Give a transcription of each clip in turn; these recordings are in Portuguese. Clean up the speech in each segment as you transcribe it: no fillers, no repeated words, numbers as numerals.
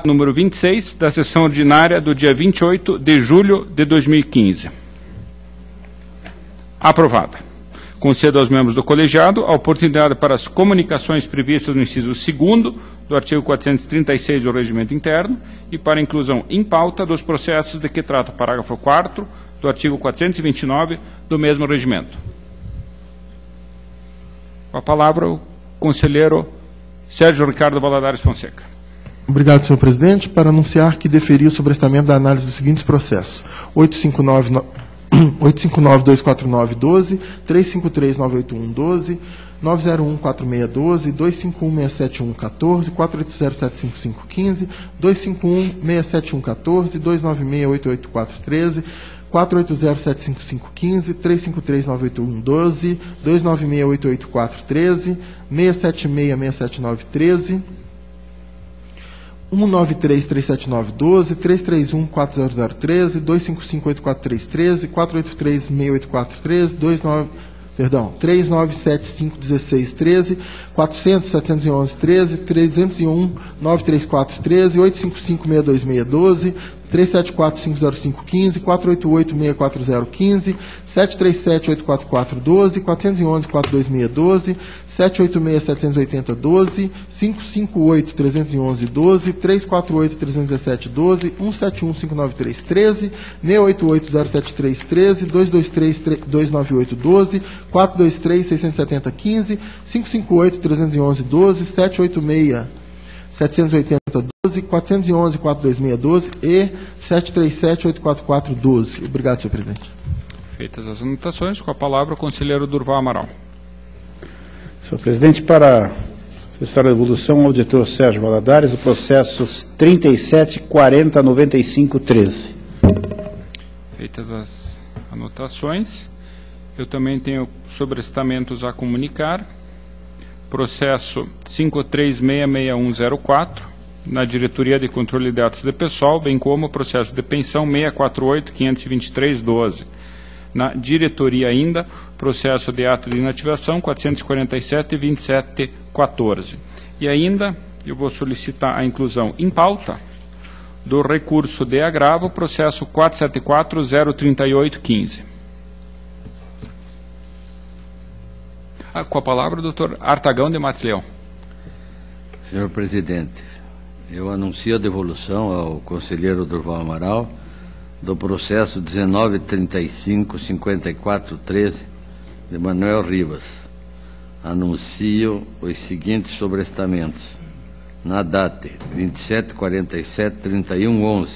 número 26 da sessão ordinária do dia 28 de julho de 2015. Aprovada. Concedo aos membros do colegiado a oportunidade para as comunicações previstas no inciso 2º do artigo 436 do Regimento Interno e para a inclusão em pauta dos processos de que trata o parágrafo 4º do artigo 429 do mesmo regimento. Com a palavra o conselheiro Sérgio Ricardo Valadares Fonseca. Obrigado, senhor presidente. Para anunciar que deferi o sobrestamento da análise dos seguintes processos: 859-249-12, 353-981-12, 901-4612, 251-671-14, 480-755-15, 251-671-14, 296-884-13, 480-755-15, 353-981-12, 296-884-13, 676-679-13, 193-379-12, 331-400-13, 255-84-13, 483-6843, 397-516-13, 400-711-13, 301-934-13, 855-626-12, 374-505-15, 488-640-15, 737-844-12, 411-4262-12, 786-780-12, 558-311-12, 348-317-12, 171-593-13, 688-073-13, 223-298-12, 423-670-15, 558-311-12, 786-780-12, 411-4262 e 737-844-12. Obrigado, senhor presidente. Feitas as anotações, com a palavra o conselheiro Durval Amaral. Senhor presidente, para solicitar a devolução ao auditor Sérgio Valadares, o processo 37-40-95-13. Feitas as anotações, eu também tenho sobrestamentos a comunicar. Processo 53-66104, na Diretoria de Controle de Atos de Pessoal, bem como o processo de pensão 648-523-12. Na diretoria ainda, processo de ato de inativação 447-27-14. E ainda, eu vou solicitar a inclusão em pauta do recurso de agravo, processo 474-038-15. Com a palavra o doutor Artagão de Matos Leão. Senhor presidente, eu anuncio a devolução ao conselheiro Durval Amaral do processo 1935-5413 de Manuel Rivas. Anuncio os seguintes sobrestamentos. Na DATE 2747-3111,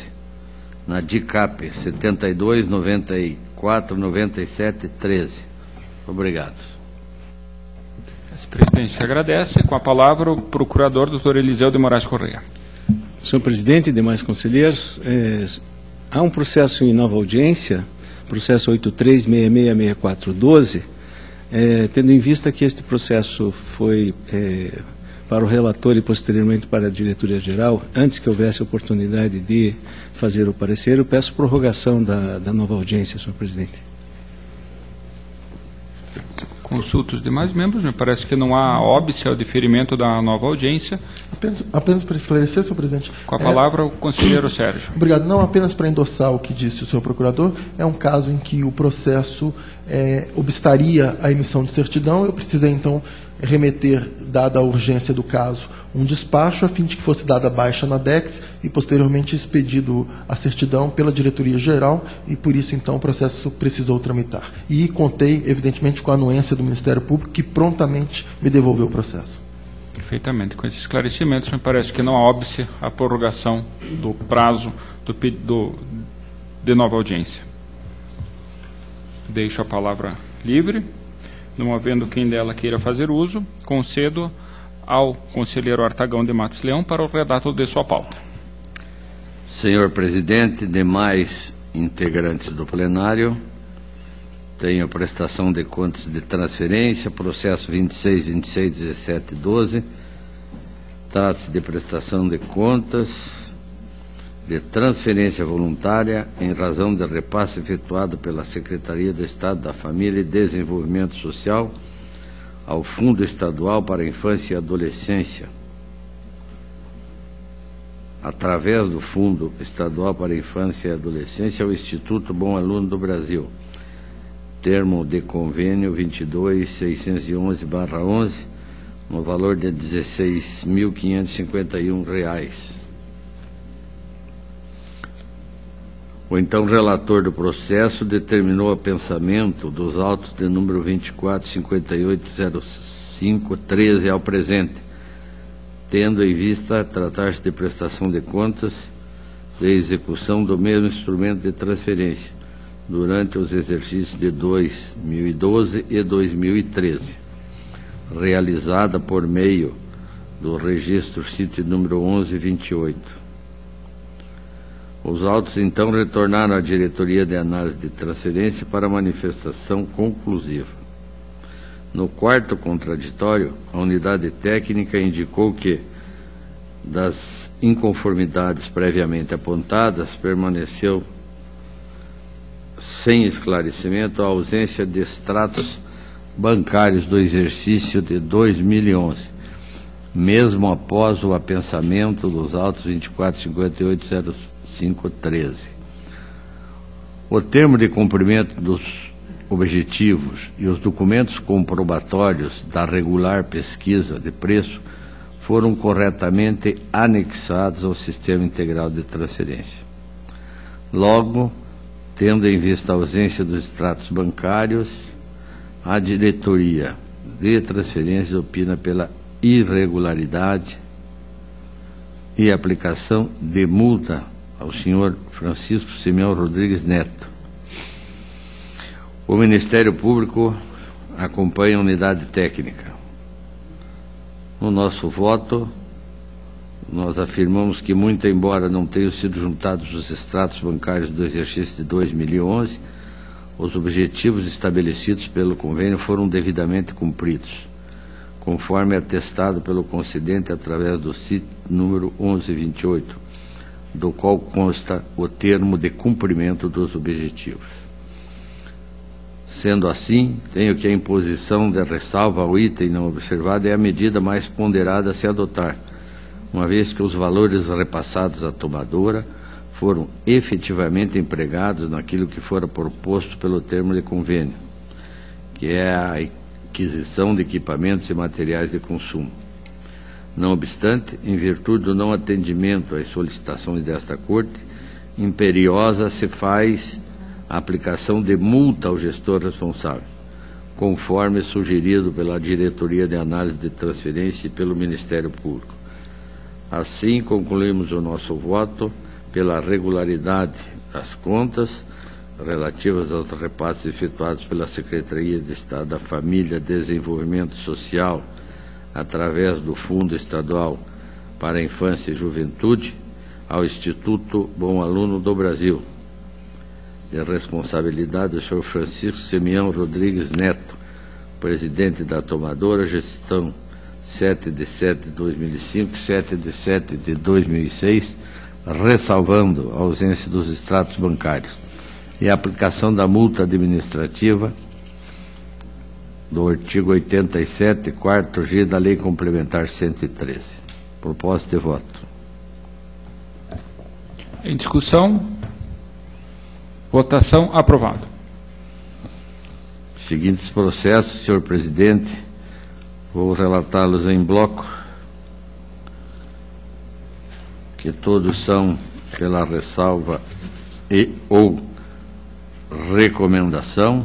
na DICAP 7294-9713. Obrigado. A presidência agradece. Com a palavra o procurador doutor Eliseu de Moraes Correia. Senhor presidente e demais conselheiros, há um processo em nova audiência, processo 83666412, tendo em vista que este processo foi para o relator e posteriormente para a diretoria geral, antes que houvesse oportunidade de fazer o parecer, eu peço prorrogação da nova audiência, senhor presidente. Consulta os demais membros, me parece que não há óbice ao deferimento da nova audiência. Apenas para esclarecer, senhor presidente. Com a palavra o conselheiro Sérgio. Obrigado. Não apenas para endossar o que disse o senhor procurador, é um caso em que o processo obstaria a emissão de certidão. Eu precisei, então, remeter, dada a urgência do caso, um despacho a fim de que fosse dada baixa na DEX e, posteriormente, expedido a certidão pela diretoria geral e, por isso, então, o processo precisou tramitar. E contei, evidentemente, com a anuência do Ministério Público, que prontamente me devolveu o processo. Perfeitamente. Com esses esclarecimentos, me parece que não há óbice a prorrogação do prazo de nova audiência. Deixo a palavra livre. Não havendo quem dela queira fazer uso, concedo ao conselheiro Artagão de Matos Leão para o redato de sua pauta. Senhor presidente, demais integrantes do plenário, tenho a prestação de contas de transferência, processo 26-26-17-12, trata-se de prestação de contas de transferência voluntária em razão de repasse efetuado pela Secretaria de Estado da Família e Desenvolvimento Social ao Fundo Estadual para a Infância e Adolescência. através do Fundo Estadual para a Infância e Adolescência, ao Instituto Bom Aluno do Brasil, termo de convênio 22.611/11, no valor de R$ 16.551. O então relator do processo determinou o apensamento dos autos de número 24.5805.13 ao presente, tendo em vista tratar-se de prestação de contas de execução do mesmo instrumento de transferência durante os exercícios de 2012 e 2013, realizada por meio do registro sítio número 1128. Os autos, então, retornaram à Diretoria de Análise de Transferência para manifestação conclusiva. No quarto contraditório, a unidade técnica indicou que, das inconformidades previamente apontadas, permaneceu sem esclarecimento a ausência de extratos bancários do exercício de 2011, mesmo após o apensamento dos autos 24.5805.13. O termo de cumprimento dos objetivos e os documentos comprobatórios da regular pesquisa de preço foram corretamente anexados ao Sistema Integral de Transferência. Logo, tendo em vista a ausência dos extratos bancários, a Diretoria de Transferências opina pela irregularidade e aplicação de multa ao senhor Francisco Simeão Rodrigues Neto. O Ministério Público acompanha a unidade técnica. No nosso voto, nós afirmamos que, muito embora não tenham sido juntados os extratos bancários do exercício de 2011, os objetivos estabelecidos pelo convênio foram devidamente cumpridos, conforme atestado pelo concedente através do CIT número 1128, do qual consta o termo de cumprimento dos objetivos. Sendo assim, tenho que a imposição de ressalva ao item não observado é a medida mais ponderada a se adotar, uma vez que os valores repassados à tomadora foram efetivamente empregados naquilo que fora proposto pelo termo de convênio, que é a aquisição de equipamentos e materiais de consumo. Não obstante, em virtude do não atendimento às solicitações desta Corte, imperiosa se faz a aplicação de multa ao gestor responsável, conforme sugerido pela Diretoria de Análise de Transferência e pelo Ministério Público. Assim, concluímos o nosso voto pela regularidade das contas relativas aos repasses efetuados pela Secretaria de Estado da Família e Desenvolvimento Social através do Fundo Estadual para a Infância e Juventude ao Instituto Bom Aluno do Brasil, de responsabilidade do senhor Francisco Simeão Rodrigues Neto, presidente da tomadora, gestão 7/7/2005, 7/7/2006, ressalvando a ausência dos extratos bancários e a aplicação da multa administrativa do artigo 87, 4º G da Lei Complementar 113. Proposta de voto. Em discussão. Votação. Aprovado. Seguintes processos, senhor presidente, vou relatá-los em bloco, que todos são pela ressalva e ou recomendação,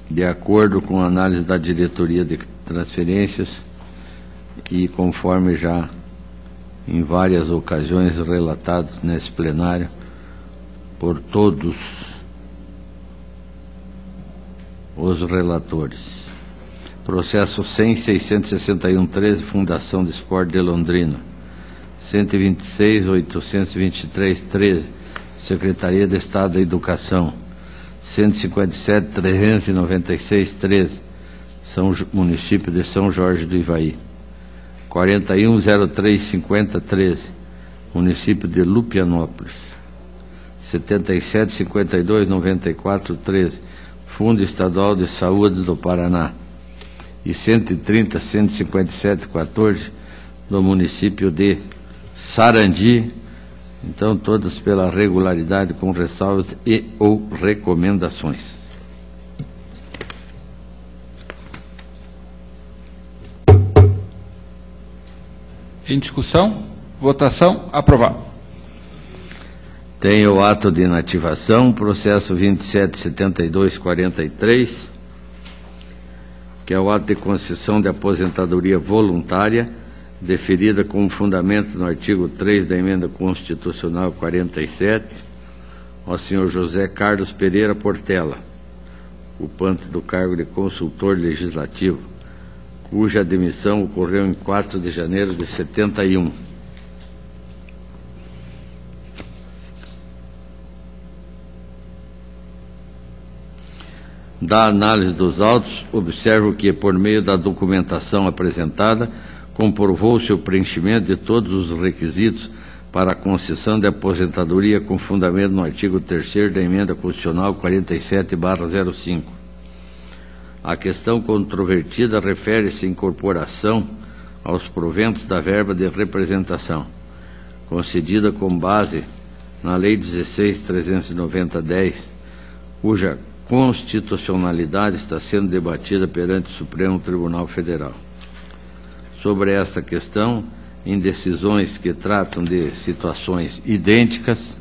de acordo com a análise da Diretoria de Transferências e conforme já em várias ocasiões relatados nesse plenário por todos os relatores. Processo 100.661.13, Fundação de Esporte de Londrina. 126.823.13, Secretaria de Estado da Educação. 157.396.13, município de São Jorge do Ivaí. 41.03.50.13, município de Lupianópolis. 77.52.94.13, Fundo Estadual de Saúde do Paraná. E 130.157.14, do município de Sarandi. Então, todas pela regularidade, com ressalvas e ou recomendações. Em discussão, votação, aprovado. Tem o ato de inativação, processo 277243, que é o ato de concessão de aposentadoria voluntária, deferida com fundamento no artigo 3 da Emenda Constitucional 47, ao senhor José Carlos Pereira Portela, ocupante do cargo de consultor legislativo, cuja admissão ocorreu em 4 de janeiro de 71. Da análise dos autos, observo que, por meio da documentação apresentada, comprovou-se o preenchimento de todos os requisitos para a concessão de aposentadoria com fundamento no artigo 3º da Emenda Constitucional 47/05. A questão controvertida refere-se à incorporação aos proventos da verba de representação, concedida com base na Lei 16.390/10, cuja constitucionalidade está sendo debatida perante o Supremo Tribunal Federal. Sobre esta questão, em decisões que tratam de situações idênticas,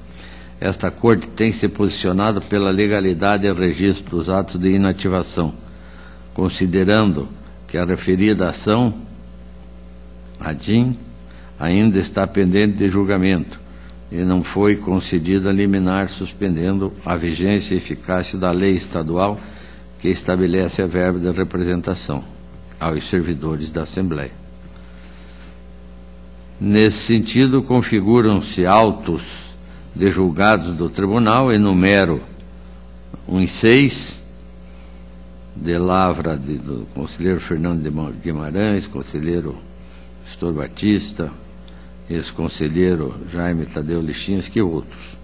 esta Corte tem se posicionado pela legalidade e registro dos atos de inativação, considerando que a referida ação, ADIM, ainda está pendente de julgamento e não foi concedida liminar suspendendo a vigência e eficácia da lei estadual que estabelece a verba de representação aos servidores da Assembleia. Nesse sentido, configuram-se autos de julgados do Tribunal, enumero uns 6, de lavra do conselheiro Fernando de Guimarães, conselheiro Astor Batista, ex-conselheiro Jaime Tadeu Lichinski e outros.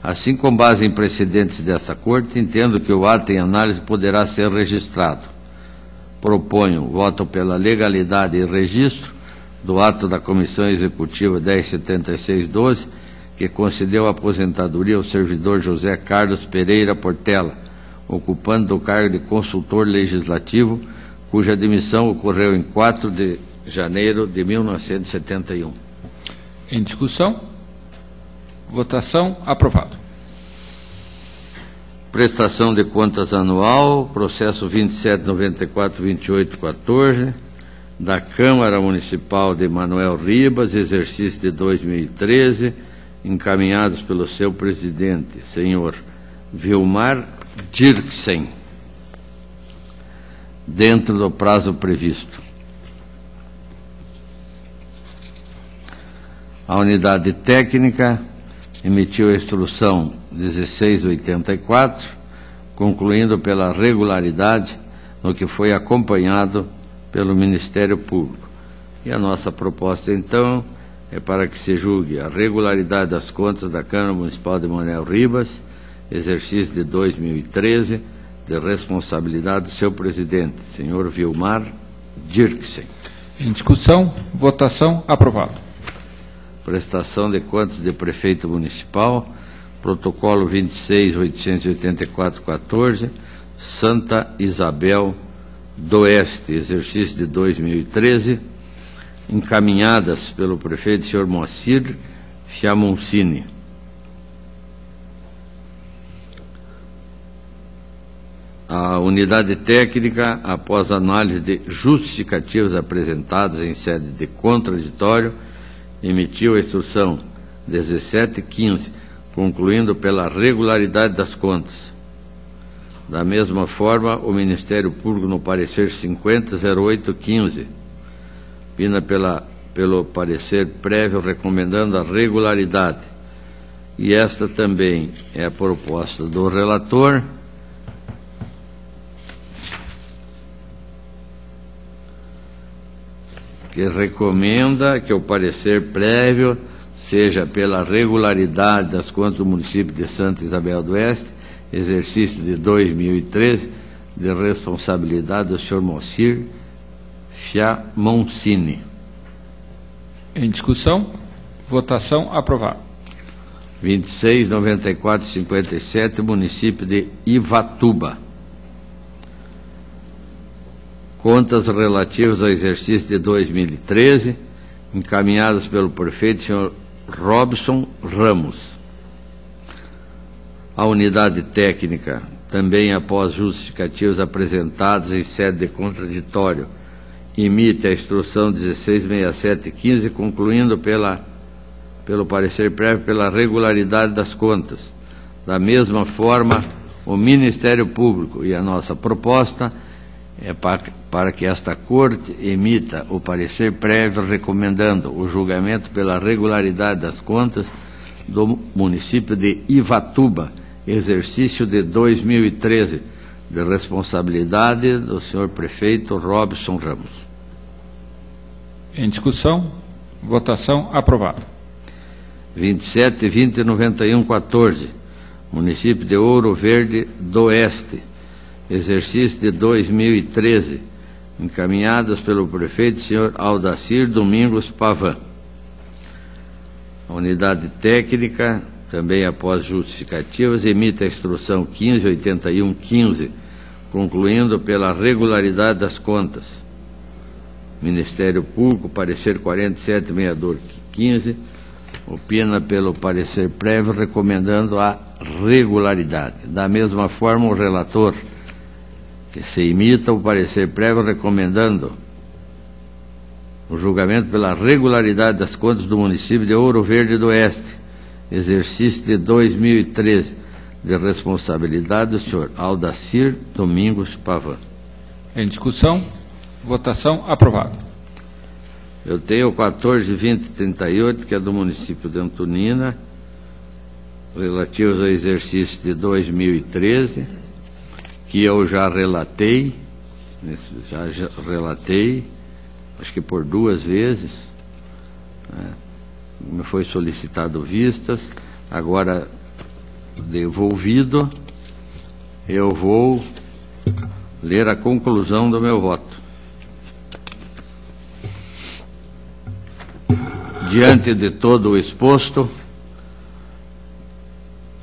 Assim, com base em precedentes dessa Corte, entendo que o ato em análise poderá ser registrado. Proponho voto pela legalidade e registro do ato da Comissão Executiva 1076/12, que concedeu a aposentadoria ao servidor José Carlos Pereira Portela, ocupante do cargo de consultor legislativo, cuja admissão ocorreu em 4 de janeiro de 1971. Em discussão, votação, aprovado. Prestação de contas anual, processo 2794-2814, da Câmara Municipal de Manoel Ribas, exercício de 2013, encaminhados pelo seu presidente, senhor Vilmar Dirksen, dentro do prazo previsto. A unidade técnica emitiu a instrução 1684, concluindo pela regularidade no que foi acompanhado pelo Ministério Público. E a nossa proposta, então, é para que se julgue a regularidade das contas da Câmara Municipal de Manoel Ribas, exercício de 2013, de responsabilidade do seu presidente, senhor Vilmar Dirksen. Em discussão, votação, aprovado. Prestação de contas de prefeito municipal, protocolo 26.884/14, Santa Isabel do Oeste, exercício de 2013, encaminhadas pelo prefeito senhor Moacir Fiamoncini. A unidade técnica, após análise de justificativas apresentadas em sede de contraditório, emitiu a instrução 1715, concluindo pela regularidade das contas. Da mesma forma, o Ministério Público, no parecer 500815, opina pelo parecer prévio recomendando a regularidade. E esta também é a proposta do relator, que recomenda que o parecer prévio seja pela regularidade das contas do município de Santa Isabel do Oeste, exercício de 2013, de responsabilidade do senhor Moacir Fiamoncini. Em discussão. Votação. Aprovado. 26, 94 e 57, município de Ivatuba. Contas relativas ao exercício de 2013, encaminhadas pelo prefeito, senhor Robson Ramos. A unidade técnica, também após justificativos apresentados em sede de contraditório, emite a instrução 166715, concluindo pelo parecer prévio pela regularidade das contas. Da mesma forma, o Ministério Público e a nossa proposta é para que esta Corte emita o parecer prévio recomendando o julgamento pela regularidade das contas do município de Ivatuba, exercício de 2013, de responsabilidade do senhor prefeito Robson Ramos. Em discussão. Votação. Aprovado. 27, 20 e 91, 14, município de Ouro Verde do Oeste, exercício de 2013, encaminhadas pelo prefeito, senhor Aldacir Domingos Pavan. A unidade técnica, também após justificativas, emite a instrução 158115, concluindo pela regularidade das contas. Ministério Público, parecer 476215, opina pelo parecer prévio, recomendando a regularidade. Da mesma forma, o relator, que se imita o parecer prévio, recomendando o julgamento pela regularidade das contas do município de Ouro Verde do Oeste, exercício de 2013, de responsabilidade do senhor Aldacir Domingos Pavan. Em discussão. Votação. Aprovado. Eu tenho o 14, 20 e 38, que é do município de Antonina, relativos ao exercício de 2013, que eu já relatei, acho que por 2 vezes, me foi solicitado vistas, agora devolvido, eu vou ler a conclusão do meu voto. Diante de todo o exposto,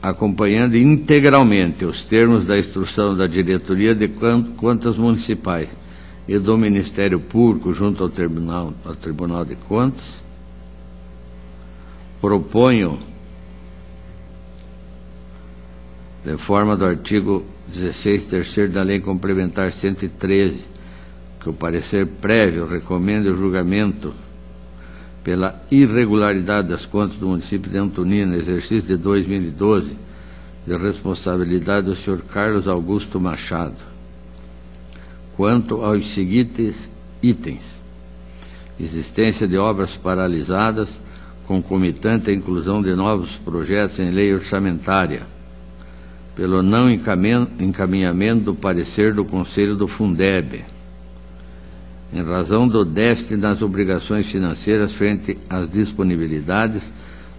acompanhando integralmente os termos da instrução da diretoria de contas municipais e do Ministério Público junto ao Tribunal de Contas, proponho, de forma do artigo 16, terceiro da Lei Complementar 113, que o parecer prévio recomende o julgamento pela irregularidade das contas do município de Antonina, exercício de 2012, de responsabilidade do senhor Carlos Augusto Machado. Quanto aos seguintes itens: existência de obras paralisadas, concomitante à inclusão de novos projetos em lei orçamentária, pelo não encaminhamento do parecer do Conselho do Fundeb, em razão do déficit nas obrigações financeiras frente às disponibilidades,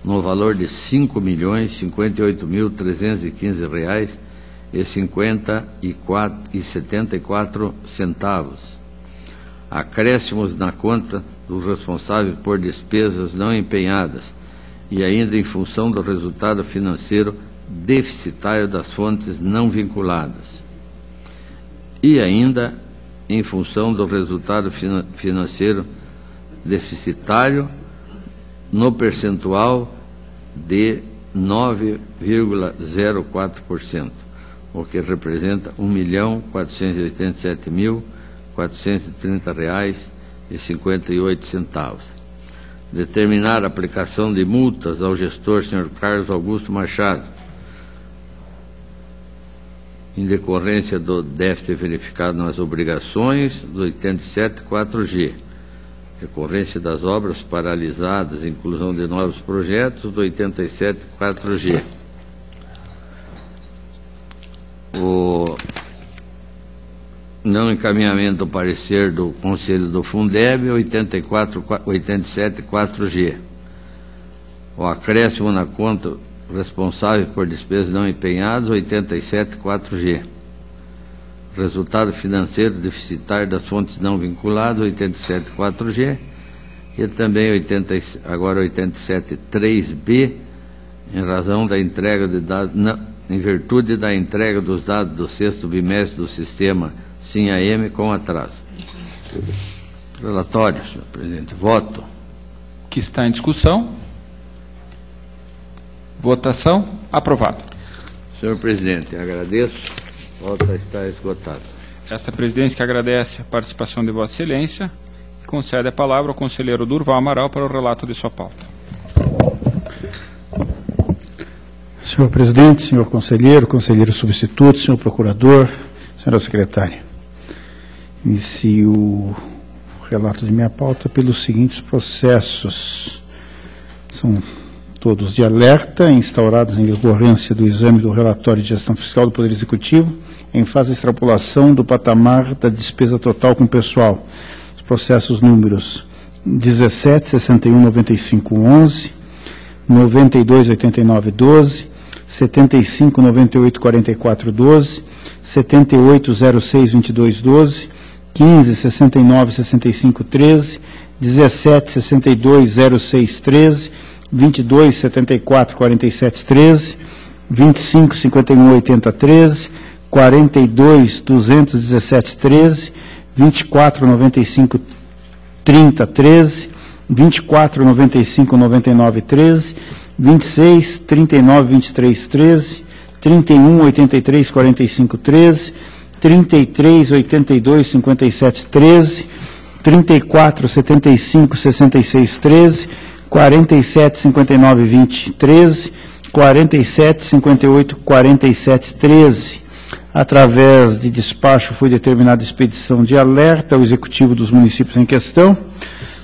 no valor de R$ 5.058.315,74. Acréscimos na conta dos responsáveis por despesas não empenhadas e ainda em função do resultado financeiro deficitário das fontes não vinculadas. E ainda em função do resultado financeiro deficitário no percentual de 9,04%, o que representa R$ 1.487.430,58. Determinar a aplicação de multas ao gestor, senhor Carlos Augusto Machado, em decorrência do déficit verificado nas obrigações do 87.4G, decorrência das obras paralisadas, inclusão de novos projetos do 87.4G. O não encaminhamento do parecer do Conselho do Fundeb, 87.4G. O acréscimo na conta responsável por despesas não empenhadas, 87.4G. Resultado financeiro deficitário das fontes não vinculadas, 87.4G. E também agora 87.3b, em razão da entrega de dados, em virtude da entrega dos dados do 6º bimestre do sistema SIM-AM com atraso. Relatório, senhor presidente. Voto. Que está em discussão. Votação. Aprovado. Senhor presidente, agradeço. A pauta está esgotada. Esta presidência que agradece a participação de Vossa Excelência e concede a palavra ao conselheiro Durval Amaral para o relato de sua pauta. Senhor presidente, senhor conselheiro, conselheiro substituto, senhor procurador, senhora secretária. Inicio o relato de minha pauta pelos seguintes processos. São todos de alerta, instaurados em decorrência do exame do relatório de gestão fiscal do Poder Executivo, em fase de extrapolação do patamar da despesa total com pessoal. Os processos números 17, 61, 95, 11, 92, 89, 12, 75, 98, 44, 12, 78, 06, 22, 12, 15, 69, 65, 13, 17, 62, 06, 13, 22, 74, 47, 13, 25, 51, 80, 13, 42, 217, 13, 24, 95, 30, 13, 24, 95, 99, 13, 26, 39, 23, 13, 31, 83, 45, 13, 33, 82, 57, 13, 34, 75, 66, 13, 47, 59, 20, 13, 47, 58, 47, 13. Através de despacho foi determinada expedição de alerta ao executivo dos municípios em questão.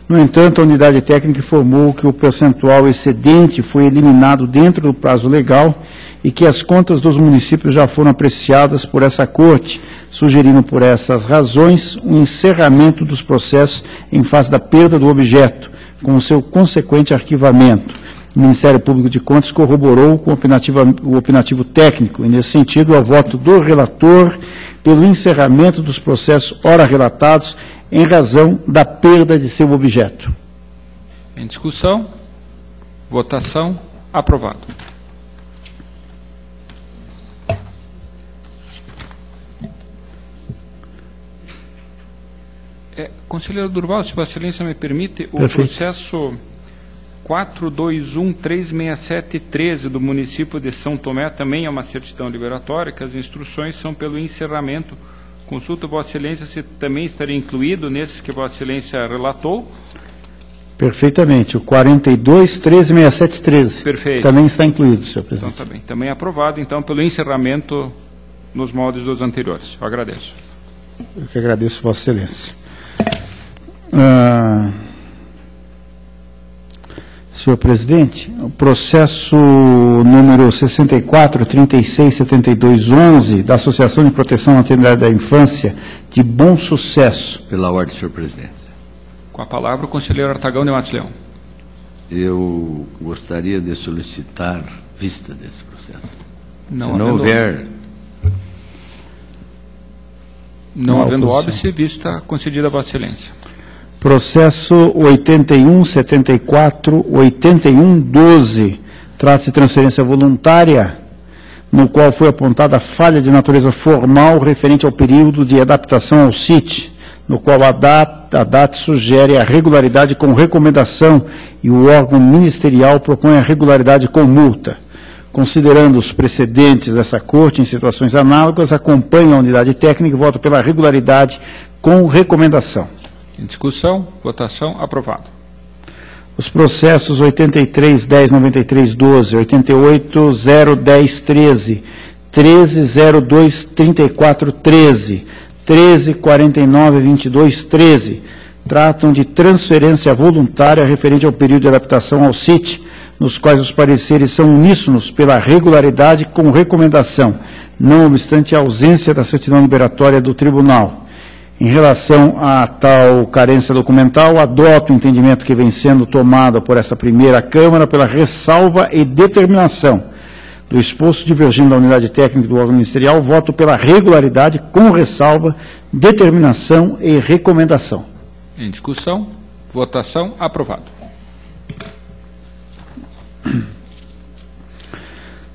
No entanto, a unidade técnica informou que o percentual excedente foi eliminado dentro do prazo legal e que as contas dos municípios já foram apreciadas por essa Corte, sugerindo por essas razões o encerramento dos processos em face da perda do objeto, com o seu consequente arquivamento. O Ministério Público de Contas corroborou com o opinativo técnico, e, nesse sentido, o voto do relator pelo encerramento dos processos ora relatados em razão da perda de seu objeto. Em discussão. Votação. Aprovado. Conselheiro Durval, se Vossa Excelência me permite, o processo 421-367-13 do município de São Tomé também é uma certidão liberatória, que as instruções são pelo encerramento. Consulto Vossa Excelência se também estaria incluído nesses que Vossa Excelência relatou. Perfeitamente. O 42-1367-13. Perfeito. Também está incluído, senhor presidente. Então, tá bem. Também aprovado, então, pelo encerramento nos moldes dos anteriores. Eu agradeço. Eu que agradeço, Vossa Excelência. Senhor presidente, o processo número 64-36-72-11 da Associação de Proteção à Maternidade da Infância de Bom Sucesso. Pela ordem, senhor presidente. Com a palavra o conselheiro Artagão de Matos Leão. Eu gostaria de solicitar vista desse processo. Se Não havendo óbice, vista concedida a Vossa Excelência. Processo 81-74-81-12, trata-se de transferência voluntária, no qual foi apontada falha de natureza formal referente ao período de adaptação ao CIT, no qual a DAT sugere a regularidade com recomendação e o órgão ministerial propõe a regularidade com multa. Considerando os precedentes dessa Corte em situações análogas, acompanha a unidade técnica e vota pela regularidade com recomendação. Em discussão, votação, aprovado. Os processos 83-10-93-12, 88-010-13, 13-02-34-13, 13-49-22-13, tratam de transferência voluntária referente ao período de adaptação ao CIT, nos quais os pareceres são uníssonos pela regularidade com recomendação, não obstante a ausência da certidão liberatória do tribunal. Em relação a tal carência documental, adoto o entendimento que vem sendo tomado por essa primeira Câmara pela ressalva e determinação do exposto divergindo da unidade técnica do órgão ministerial, voto pela regularidade com ressalva, determinação e recomendação. Em discussão, Votação. Aprovado.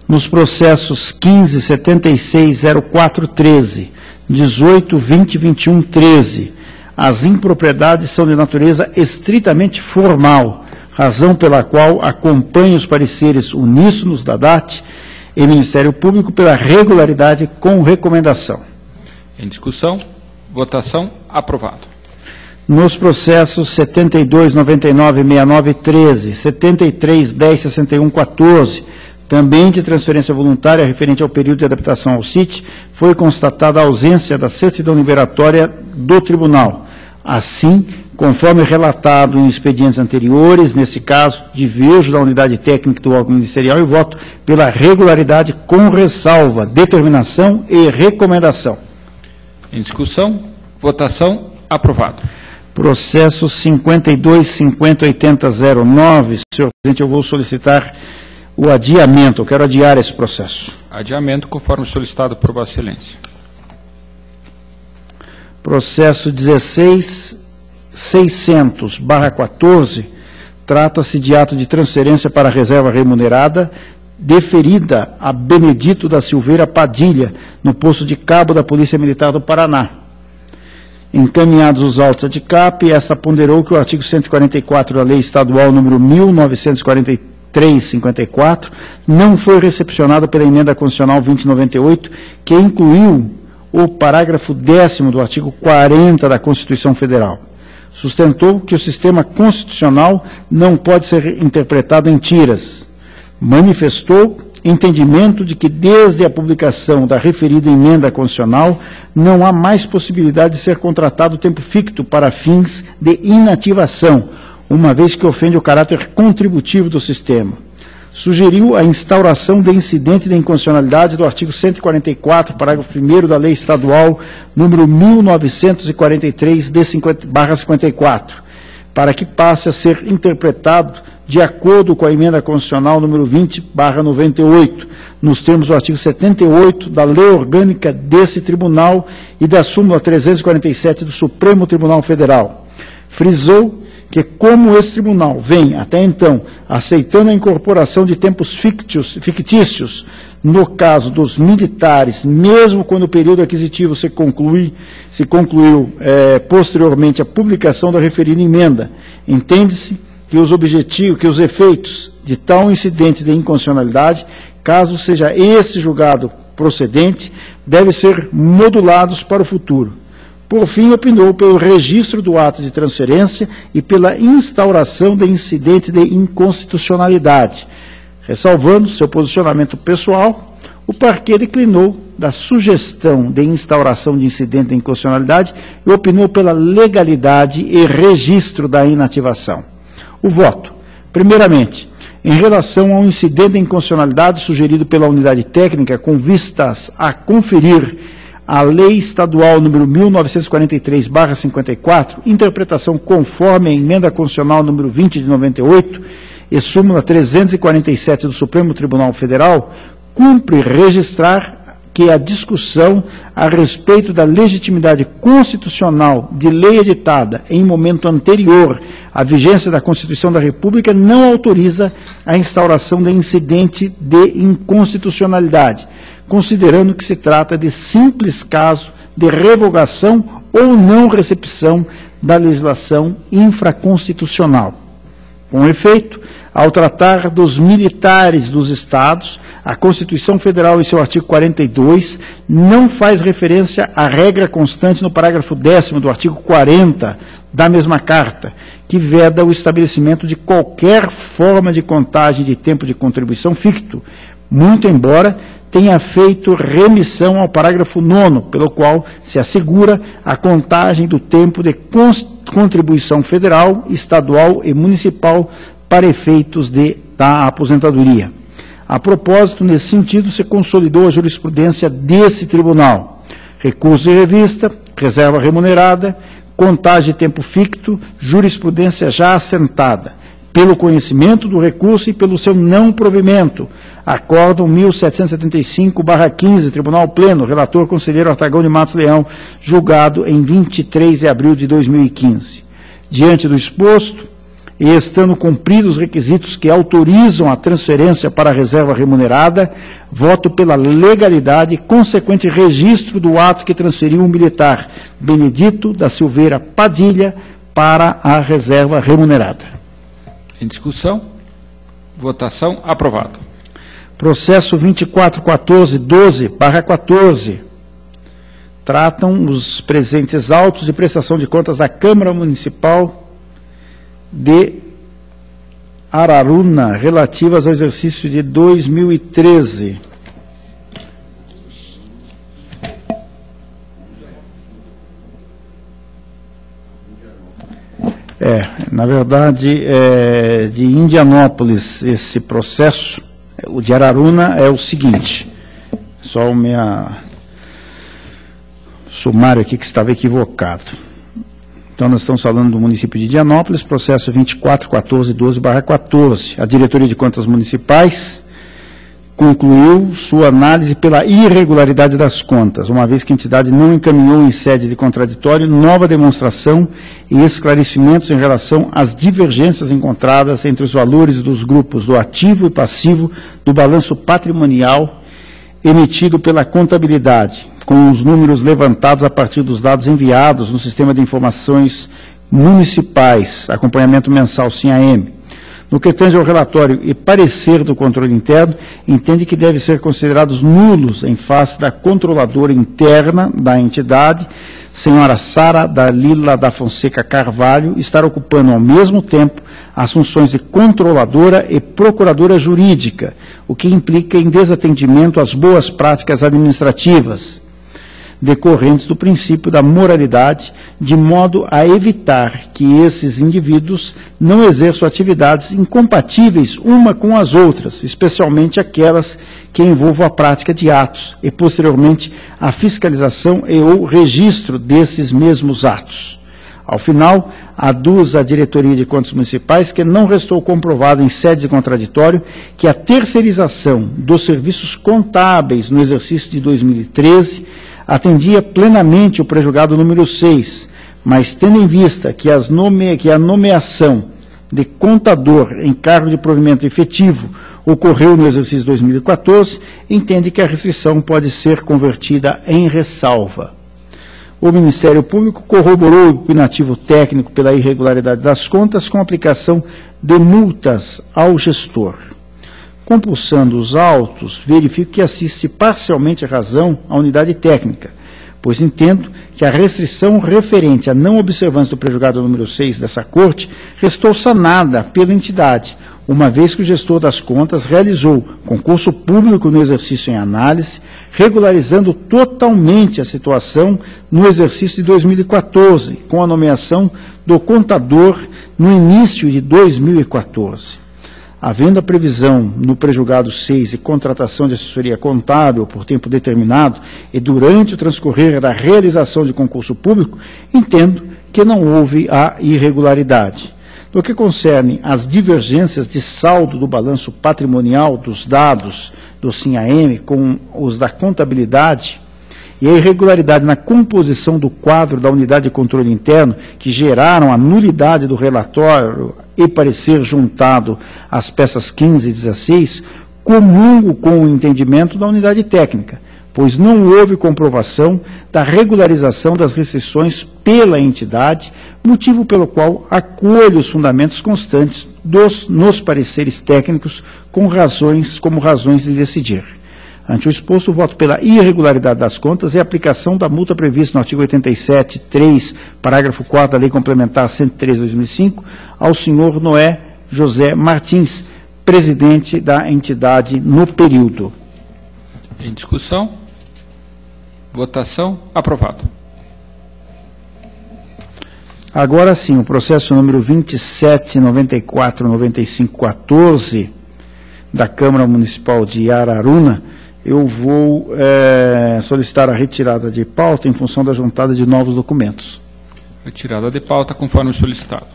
Nos processos 15, 76, 04, 13, 18, 20, 21, 13, as impropriedades são de natureza estritamente formal, razão pela qual acompanho os pareceres uníssonos da DAT e Ministério Público pela regularidade com recomendação. Em discussão. Votação. Aprovado. Nos processos 72, 99, 69, 13, 73, 10, 61, 14, também de transferência voluntária referente ao período de adaptação ao CIT, foi constatada a ausência da certidão liberatória do tribunal. Assim, conforme relatado em expedientes anteriores, nesse caso, diverjo da unidade técnica do órgão ministerial e voto pela regularidade com ressalva, determinação e recomendação. Em discussão. Votação. Aprovado. Processo 52, 50, 80, 09. Senhor presidente, eu vou solicitar o adiamento. Eu quero adiar esse processo. Adiamento conforme solicitado por Vossa Excelência. Processo 16, 600/14. Trata-se de ato de transferência para reserva remunerada deferida a Benedito da Silveira Padilha, no posto de cabo da Polícia Militar do Paraná. Encaminhados os autos ad cap, esta ponderou que o artigo 144 da Lei Estadual número 1943/54 não foi recepcionado pela Emenda Constitucional 2098, que incluiu o parágrafo 10º do artigo 40 da Constituição Federal. Sustentou que o sistema constitucional não pode ser interpretado em tiras. Manifestou entendimento de que, desde a publicação da referida emenda constitucional, não há mais possibilidade de ser contratado tempo ficto para fins de inativação, uma vez que ofende o caráter contributivo do sistema. Sugeriu a instauração de incidente de inconstitucionalidade do artigo 144, parágrafo 1º da Lei Estadual número 1943/54, para que passe a ser interpretado de acordo com a emenda constitucional número 20/98, nos termos do artigo 78 da Lei Orgânica desse Tribunal e da súmula 347 do Supremo Tribunal Federal. Frisou que, como esse tribunal vem, até então, aceitando a incorporação de tempos fictícios, no caso dos militares, mesmo quando o período aquisitivo se concluiu posteriormente à publicação da referida emenda, entende-se que os efeitos de tal incidente de inconstitucionalidade, caso seja esse julgado procedente, devem ser modulados para o futuro. Por fim, opinou pelo registro do ato de transferência e pela instauração de incidente de inconstitucionalidade. Ressalvando seu posicionamento pessoal, o parquet declinou da sugestão de instauração de incidente de inconstitucionalidade e opinou pela legalidade e registro da inativação. O voto. Primeiramente, em relação ao incidente de inconstitucionalidade sugerido pela unidade técnica com vistas a conferir a Lei Estadual número 1943/54, interpretação conforme a Emenda Constitucional número 20 de 98 e súmula 347 do Supremo Tribunal Federal, cumpre registrar que a discussão a respeito da legitimidade constitucional de lei editada em momento anterior à vigência da Constituição da República não autoriza a instauração de incidente de inconstitucionalidade, considerando que se trata de simples caso de revogação ou não recepção da legislação infraconstitucional. Com efeito, ao tratar dos militares dos Estados, a Constituição Federal, em seu artigo 42, não faz referência à regra constante no parágrafo 10º do artigo 40 da mesma Carta, que veda o estabelecimento de qualquer forma de contagem de tempo de contribuição ficto, muito embora tenha feito remissão ao parágrafo 9º, pelo qual se assegura a contagem do tempo de contribuição federal, estadual e municipal para efeitos da aposentadoria. A propósito, nesse sentido, se consolidou a jurisprudência desse tribunal. Recurso de revista, reserva remunerada, contagem de tempo ficto, jurisprudência já assentada. Pelo conhecimento do recurso e pelo seu não provimento. Acórdão 1775/15, Tribunal Pleno, relator conselheiro Artagão de Matos Leão, julgado em 23 de abril de 2015. Diante do exposto, e estando cumpridos os requisitos que autorizam a transferência para a reserva remunerada, voto pela legalidade e consequente registro do ato que transferiu o militar Benedito da Silveira Padilha para a reserva remunerada. Em discussão. Votação. Aprovado. Processo 24.14.12/14. Tratam os presentes autos de prestação de contas da Câmara Municipal de Araruna, relativas ao exercício de 2013. Na verdade, de Indianópolis, esse processo. O de Araruna é o seguinte, só o meu sumário aqui que estava equivocado. Então, nós estamos falando do município de Indianópolis, processo 24.14.12/14. A Diretoria de Contas Municipais concluiu sua análise pela irregularidade das contas, uma vez que a entidade não encaminhou em sede de contraditório nova demonstração e esclarecimentos em relação às divergências encontradas entre os valores dos grupos do ativo e passivo do balanço patrimonial emitido pela contabilidade, com os números levantados a partir dos dados enviados no Sistema de Informações Municipais, acompanhamento mensal SIM-AM. No que tange ao relatório e parecer do controle interno, entende que devem ser considerados nulos em face da controladora interna da entidade, senhora Sara Dalila da Fonseca Carvalho, estar ocupando ao mesmo tempo as funções de controladora e procuradora jurídica, o que implica em desatendimento às boas práticas administrativas, decorrentes do princípio da moralidade, de modo a evitar que esses indivíduos não exerçam atividades incompatíveis uma com as outras, especialmente aquelas que envolvam a prática de atos e, posteriormente, a fiscalização e ou registro desses mesmos atos. Ao final, aduz a Diretoria de Contas Municipais que não restou comprovado em sede de contraditório que a terceirização dos serviços contábeis no exercício de 2013 atendia plenamente o prejulgado número 6, mas tendo em vista que a nomeação de contador em cargo de provimento efetivo ocorreu no exercício de 2014, entende que a restrição pode ser convertida em ressalva. O Ministério Público corroborou o opinativo técnico pela irregularidade das contas com aplicação de multas ao gestor. Compulsando os autos, verifico que assiste parcialmente a razão à unidade técnica, pois entendo que a restrição referente à não observância do prejulgado número 6 dessa Corte restou sanada pela entidade, uma vez que o gestor das contas realizou concurso público no exercício em análise, regularizando totalmente a situação no exercício de 2014, com a nomeação do contador no início de 2014. Havendo a previsão no prejulgado 6 e contratação de assessoria contábil por tempo determinado e durante o transcorrer da realização de concurso público, entendo que não houve a irregularidade. No que concerne às divergências de saldo do balanço patrimonial dos dados do SIM-AM com os da contabilidade e a irregularidade na composição do quadro da unidade de controle interno que geraram a nulidade do relatório e parecer juntado às peças 15 e 16, comungo com o entendimento da unidade técnica, pois não houve comprovação da regularização das restrições pela entidade, motivo pelo qual acolho os fundamentos constantes nos pareceres técnicos como razões de decidir. Ante o exposto, voto pela irregularidade das contas e a aplicação da multa prevista no artigo 87.3, parágrafo 4º da Lei Complementar 103/2005, ao senhor Noé José Martins, presidente da entidade no período. Em discussão. Votação. Aprovado. Agora sim, o processo número 27.94.95.14 da Câmara Municipal de Araruna, eu vou solicitar a retirada de pauta em função da juntada de novos documentos. Retirada de pauta conforme solicitado.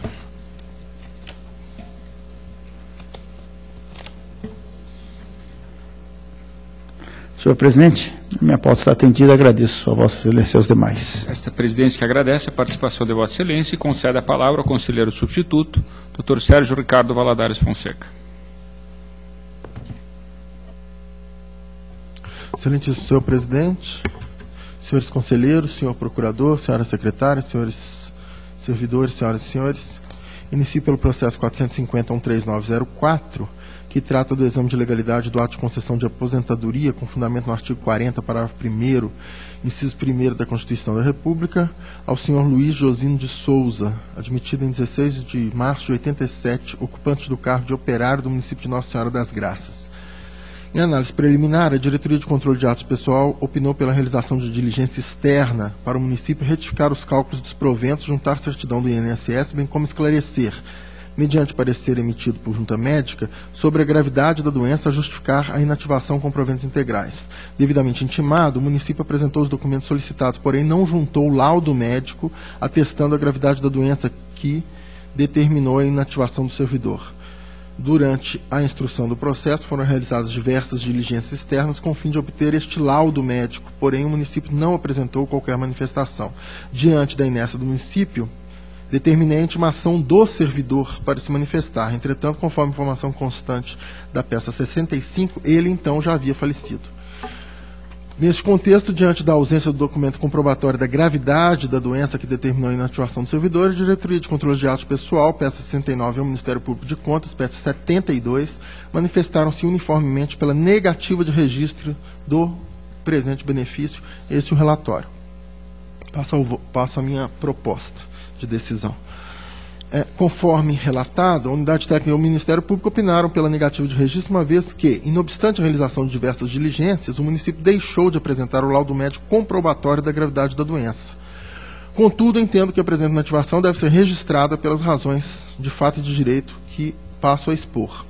Senhor presidente, Minha pauta está atendida, agradeço a Vossa Excelência e aos demais. Esta presidência que agradece a participação de Vossa Excelência e concede a palavra ao conselheiro substituto, Dr. Sérgio Ricardo Valadares Fonseca. Excelentíssimo senhor presidente, senhores conselheiros, senhor procurador, senhora secretária, senhores servidores, senhoras e senhores, inicio pelo processo 450-13904, que trata do exame de legalidade do ato de concessão de aposentadoria com fundamento no artigo 40, parágrafo 1º, inciso 1º da Constituição da República, ao senhor Luiz Josino de Souza, admitido em 16 de março de 87, ocupante do cargo de operário do município de Nossa Senhora das Graças. Em análise preliminar, a Diretoria de Controle de Atos Pessoal opinou pela realização de diligência externa para o município retificar os cálculos dos proventos, juntar certidão do INSS, bem como esclarecer, mediante parecer emitido por junta médica, sobre a gravidade da doença a justificar a inativação com proventos integrais. Devidamente intimado, o município apresentou os documentos solicitados, porém não juntou o laudo médico atestando a gravidade da doença que determinou a inativação do servidor. Durante a instrução do processo, foram realizadas diversas diligências externas com o fim de obter este laudo médico, porém o município não apresentou qualquer manifestação. Diante da inércia do município, determinei a intimação do servidor para se manifestar. Entretanto, conforme informação constante da peça 65, ele então já havia falecido. Neste contexto, diante da ausência do documento comprobatório da gravidade da doença que determinou a inativação do servidor, a Diretoria de Controle de Atos Pessoal, peça 69, ao Ministério Público de Contas, peça 72, manifestaram-se uniformemente pela negativa de registro do presente benefício. Este é o relatório. Passo a minha proposta de decisão. Conforme relatado, a Unidade Técnica e o Ministério Público opinaram pela negativa de registro, uma vez que, inobstante a realização de diversas diligências, o município deixou de apresentar o laudo médico comprobatório da gravidade da doença. Contudo, entendo que a presente inativação deve ser registrada pelas razões de fato e de direito que passo a expor.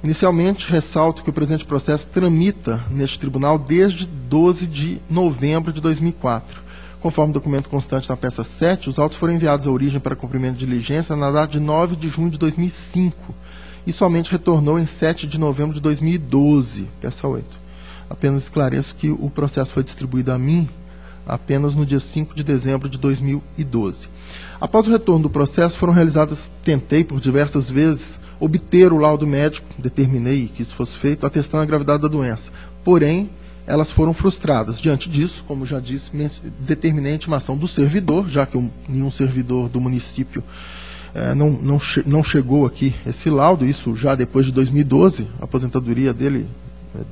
Inicialmente, ressalto que o presente processo tramita neste tribunal desde 12 de novembro de 2004. Conforme documento constante na peça 7, os autos foram enviados à origem para cumprimento de diligência na data de 9 de junho de 2005 e somente retornou em 7 de novembro de 2012, peça 8. Apenas esclareço que o processo foi distribuído a mim apenas no dia 5 de dezembro de 2012. Após o retorno do processo, foram realizadas, tentei por diversas vezes, obter o laudo médico, determinei que isso fosse feito, atestando a gravidade da doença. Porém, elas foram frustradas. Diante disso, como já disse, determinei a intimação do servidor, já que nenhum servidor do município não chegou aqui esse laudo, isso já depois de 2012, a aposentadoria dele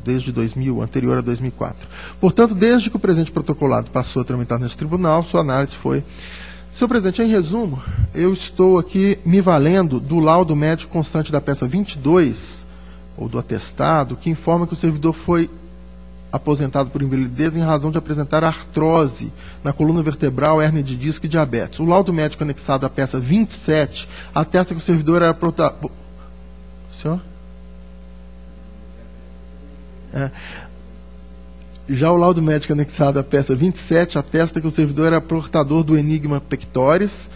desde 2000, anterior a 2004. Portanto, desde que o presente protocolado passou a tramitar neste tribunal, sua análise foi... Senhor presidente, em resumo, eu estou aqui me valendo do laudo médico constante da peça 22, ou do atestado, que informa que o servidor foi aposentado por invalidez em razão de apresentar artrose na coluna vertebral, hérnia de disco e diabetes. O laudo médico anexado à peça 27 atesta que o servidor era Senhor? Já o laudo médico anexado à peça 27 atesta que o servidor era portador do enigma pectoris,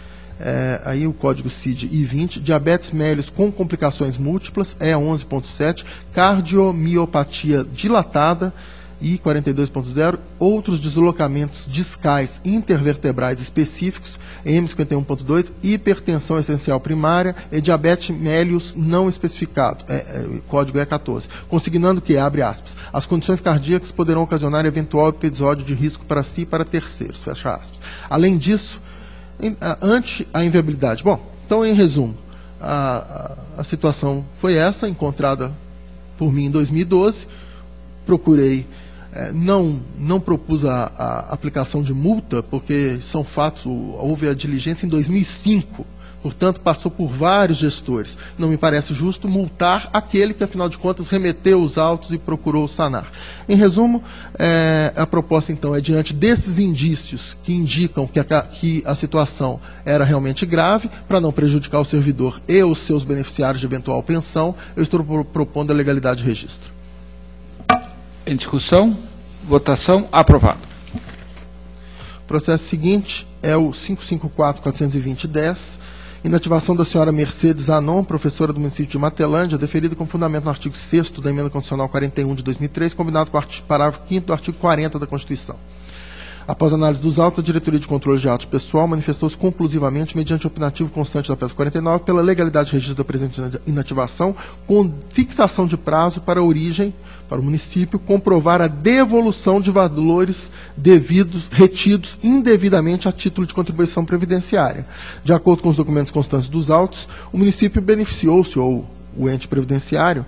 aí o código CID I20, diabetes mellitus com complicações múltiplas, E11.7, cardiomiopatia dilatada, I42.0, outros deslocamentos discais intervertebrais específicos, M51.2, hipertensão essencial primária e diabetes mellitus não especificado, código E14, consignando que, abre aspas, as condições cardíacas poderão ocasionar eventual episódio de risco para si e para terceiros, fecha aspas. Além disso, ante a inviabilidade. Bom, então, em resumo, a situação foi essa, encontrada por mim em 2012, procurei... Não propus a aplicação de multa, porque são fatos, houve a diligência em 2005, portanto, passou por vários gestores. Não me parece justo multar aquele que, afinal de contas, remeteu os autos e procurou sanar. Em resumo, a proposta, então, é diante desses indícios que indicam que a situação era realmente grave, para não prejudicar o servidor e os seus beneficiários de eventual pensão, eu estou propondo a legalidade de registro. Em discussão, votação, aprovado. O processo seguinte é o 554.420.10, Inativação da senhora Mercedes Anon, professora do município de Matelândia, deferida com fundamento no artigo 6º da Emenda Constitucional 41 de 2003, combinado com o parágrafo 5º do artigo 40 da Constituição. Após análise dos autos, a Diretoria de Controle de Atos Pessoal manifestou-se conclusivamente, mediante opinativo constante da peça 49, pela legalidade de registro da presente inativação, com fixação de prazo para a origem, para o município, comprovar a devolução de valores devidos, retidos indevidamente a título de contribuição previdenciária. De acordo com os documentos constantes dos autos, o município beneficiou-se, ou o ente previdenciário,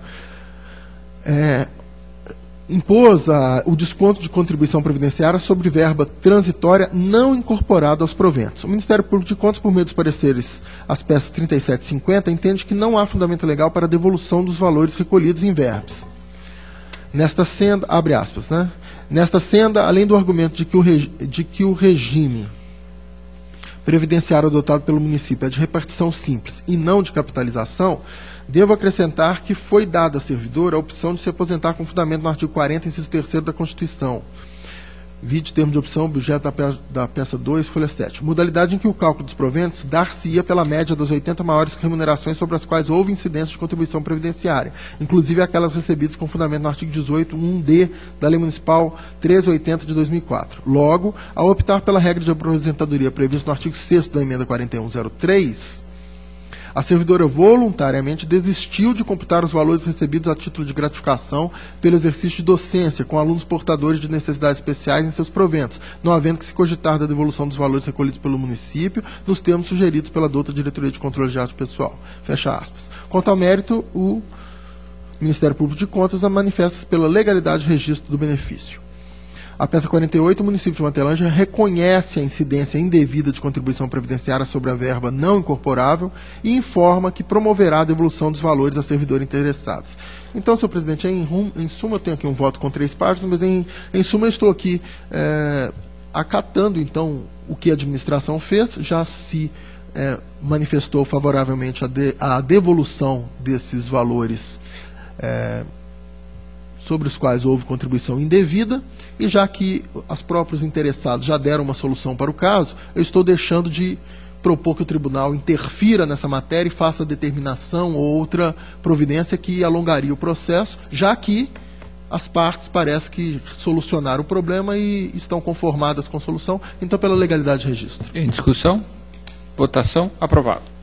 impôs o desconto de contribuição previdenciária sobre verba transitória não incorporada aos proventos. O Ministério Público de Contas, por meio dos pareceres às peças 37 e 50, entende que não há fundamento legal para a devolução dos valores recolhidos em verbas. Nesta senda, abre aspas, né? Nesta senda, além do argumento de que o regime previdenciário adotado pelo município é de repartição simples e não de capitalização, devo acrescentar que foi dada à servidora a opção de se aposentar com fundamento no artigo 40, inciso 3º da Constituição. Vide termo de opção, objeto da peça 2, folha 7. Modalidade em que o cálculo dos proventos dar-se-ia pela média das 80 maiores remunerações sobre as quais houve incidência de contribuição previdenciária, inclusive aquelas recebidas com fundamento no artigo 18, 1D da Lei Municipal 1380 de 2004. Logo, ao optar pela regra de aposentadoria prevista no artigo 6º da Emenda 4103, a servidora voluntariamente desistiu de computar os valores recebidos a título de gratificação pelo exercício de docência com alunos portadores de necessidades especiais em seus proventos, não havendo que se cogitar da devolução dos valores recolhidos pelo município nos termos sugeridos pela douta Diretoria de Controle de Atos Pessoal. Fecha aspas. Quanto ao mérito, o Ministério Público de Contas manifesta-se pela legalidade de registro do benefício. A peça 48, o município de Matelândia reconhece a incidência indevida de contribuição previdenciária sobre a verba não incorporável e informa que promoverá a devolução dos valores a servidores interessados. Então, senhor presidente, em suma, eu tenho aqui um voto com 3 páginas, mas em suma eu estou aqui acatando, então, o que a administração fez, já se manifestou favoravelmente a devolução desses valores sobre os quais houve contribuição indevida, e já que os próprios interessados já deram uma solução para o caso, eu estou deixando de propor que o tribunal interfira nessa matéria e faça determinação ou outra providência que alongaria o processo, já que as partes parecem que solucionaram o problema e estão conformadas com a solução, então pela legalidade de registro. Em discussão, votação, aprovado.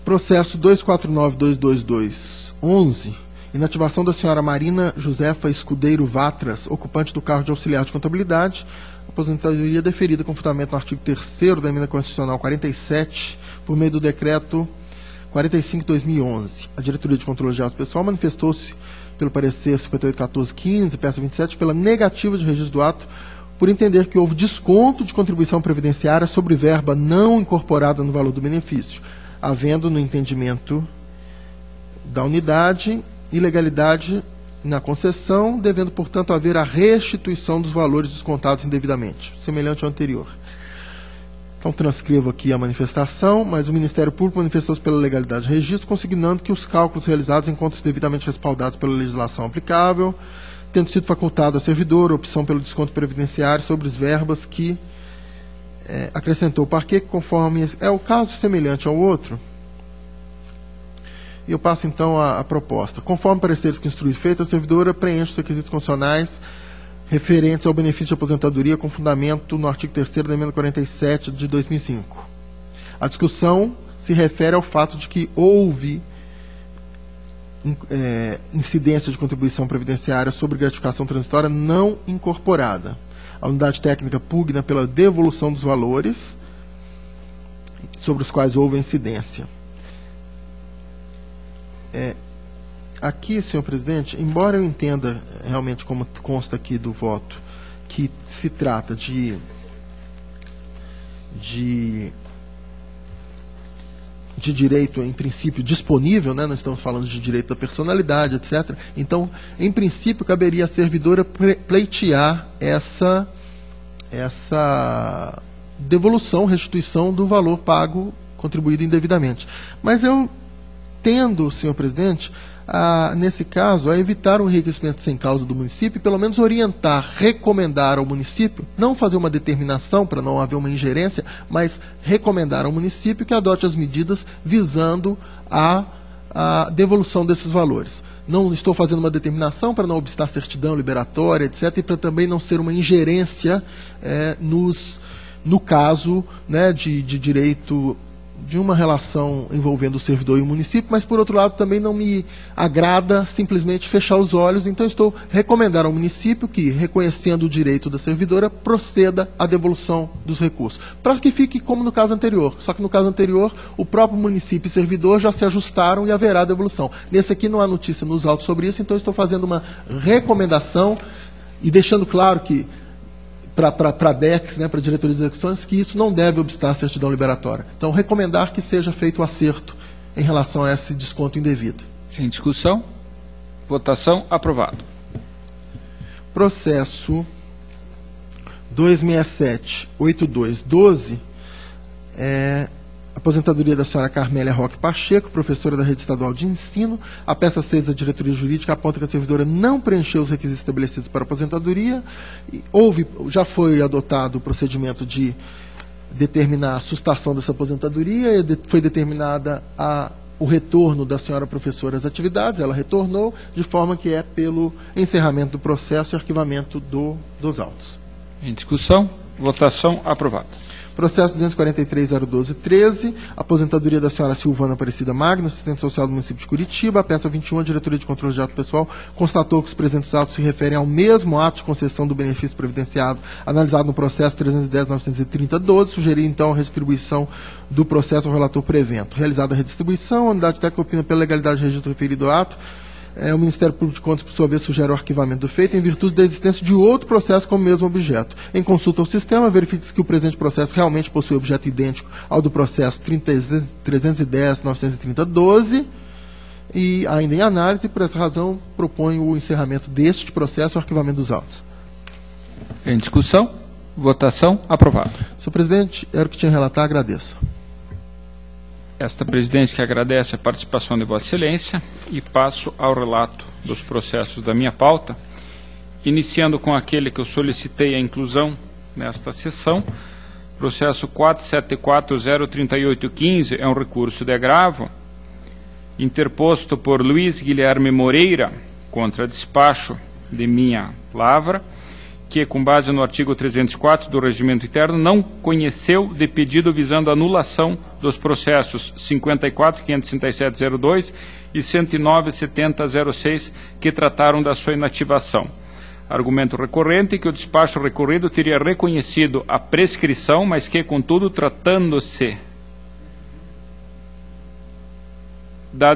Processo 249.222.11, inativação da senhora Marina Josefa Escudeiro Vatras, ocupante do cargo de auxiliar de contabilidade, aposentadoria deferida com fundamento no artigo 3º da Emenda Constitucional 47, por meio do decreto 45/2011. A Diretoria de Controle de Atos Pessoal manifestou-se pelo parecer 58.14.15, peça 27, pela negativa de registro do ato, por entender que houve desconto de contribuição previdenciária sobre verba não incorporada no valor do benefício, havendo no entendimento da unidade ilegalidade na concessão, devendo, portanto, haver a restituição dos valores descontados indevidamente, semelhante ao anterior. Então, transcrevo aqui a manifestação, mas o Ministério Público manifestou-se pela legalidade de registro, consignando que os cálculos realizados encontram-se devidamente respaldados pela legislação aplicável, tendo sido facultado ao servidor a opção pelo desconto previdenciário sobre as verbas que acrescentou o parquê, conforme é o caso semelhante ao outro. E eu passo, então, a proposta. Conforme pareceres que instrui feito, a servidora preenche os requisitos constitucionais referentes ao benefício de aposentadoria com fundamento no artigo 3º da Emenda 47 de 2005. A discussão se refere ao fato de que houve incidência de contribuição previdenciária sobre gratificação transitória não incorporada. A unidade técnica pugna pela devolução dos valores sobre os quais houve incidência. Aqui, senhor presidente, embora eu entenda realmente, como consta aqui do voto, que se trata de direito, em princípio, disponível, né? Nós estamos falando de direito da personalidade, etc. Então, em princípio, caberia à servidora pleitear essa devolução, restituição do valor pago, contribuído indevidamente. Mas eu tendo, senhor presidente, nesse caso, a evitar um enriquecimento sem causa do município e pelo menos orientar, recomendar ao município, não fazer uma determinação para não haver uma ingerência, mas recomendar ao município que adote as medidas visando a devolução desses valores. Não estou fazendo uma determinação para não obstar certidão liberatória, etc., e para também não ser uma ingerência no caso, né, de direito de uma relação envolvendo o servidor e o município, mas, por outro lado, também não me agrada simplesmente fechar os olhos, então estou recomendando ao município que, reconhecendo o direito da servidora, proceda à devolução dos recursos, para que fique como no caso anterior, só que no caso anterior, o próprio município e servidor já se ajustaram e haverá devolução. Nesse aqui não há notícia nos autos sobre isso, então estou fazendo uma recomendação e deixando claro que para a DEX, né, para a Diretoria de Execuções, que isso não deve obstar a certidão liberatória. Então, recomendar que seja feito o acerto em relação a esse desconto indevido. Em discussão? Votação. Aprovado. Processo 267-8212, aposentadoria da senhora Carmélia Roque Pacheco, professora da Rede Estadual de Ensino. A peça 6 da diretoria jurídica aponta que a servidora não preencheu os requisitos estabelecidos para a aposentadoria. Já foi adotado o procedimento de determinar a sustação dessa aposentadoria, e foi determinada o retorno da senhora professora às atividades, ela retornou, de forma que é pelo encerramento do processo e arquivamento dos autos. Em discussão, votação. Aprovado. Processo 243-012-13, aposentadoria da senhora Silvana Aparecida Magno, assistente social do município de Curitiba. A peça 21, a diretoria de controle de ato pessoal constatou que os presentes autos se referem ao mesmo ato de concessão do benefício previdenciado analisado no processo 310.930-12. Sugeriu, então, a redistribuição do processo ao relator prevento. Realizada a redistribuição, a unidade técnica opina pela legalidade do registro referido ao ato. O Ministério Público de Contas, por sua vez, sugere o arquivamento do feito em virtude da existência de outro processo com o mesmo objeto. Em consulta ao sistema, verifica-se que o presente processo realmente possui objeto idêntico ao do processo 310.930-12 e, ainda em análise, por essa razão, propõe o encerramento deste processo e o arquivamento dos autos. Em discussão, votação. Aprovado. Senhor presidente, era o que tinha a relatar, agradeço. Esta presidência que agradece a participação de Vossa Excelência e passo ao relato dos processos da minha pauta, iniciando com aquele que eu solicitei a inclusão nesta sessão. Processo 474-03815 é um recurso de agravo interposto por Luiz Guilherme Moreira contra despacho de minha lavra, que, com base no artigo 304 do Regimento Interno, não conheceu de pedido visando anulação dos processos 54.567.02 e 109.70.06, que trataram da sua inativação. Argumento recorrente que o despacho recorrido teria reconhecido a prescrição, mas que, contudo, tratando-se da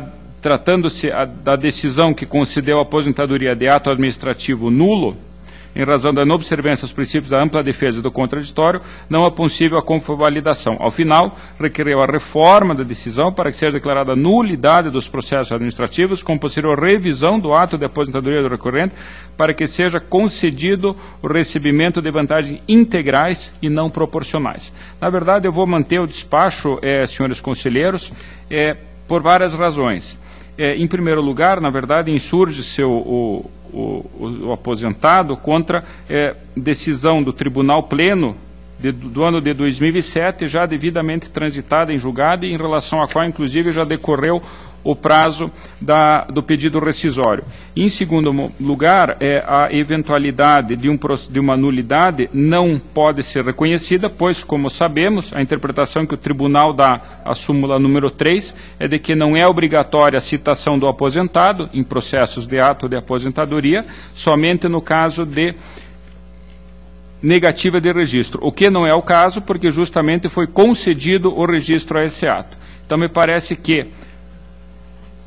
decisão que concedeu a aposentadoria de ato administrativo nulo, em razão da inobservância aos princípios da ampla defesa do contraditório, não é possível a convalidação. Ao final, requereu a reforma da decisão para que seja declarada nulidade dos processos administrativos, com posterior revisão do ato de aposentadoria do recorrente, para que seja concedido o recebimento de vantagens integrais e não proporcionais. Na verdade, eu vou manter o despacho, senhores conselheiros, por várias razões. Em primeiro lugar, na verdade, insurge-se o aposentado contra decisão do Tribunal Pleno do ano de 2007, já devidamente transitada em julgado, e em relação à qual, inclusive, já decorreu o prazo do pedido rescisório. Em segundo lugar, a eventualidade de uma nulidade não pode ser reconhecida, pois, como sabemos, a interpretação que o tribunal dá à súmula número 3 é de que não é obrigatória a citação do aposentado em processos de ato de aposentadoria, somente no caso de negativa de registro, o que não é o caso, porque justamente foi concedido o registro a esse ato. Então, me parece que,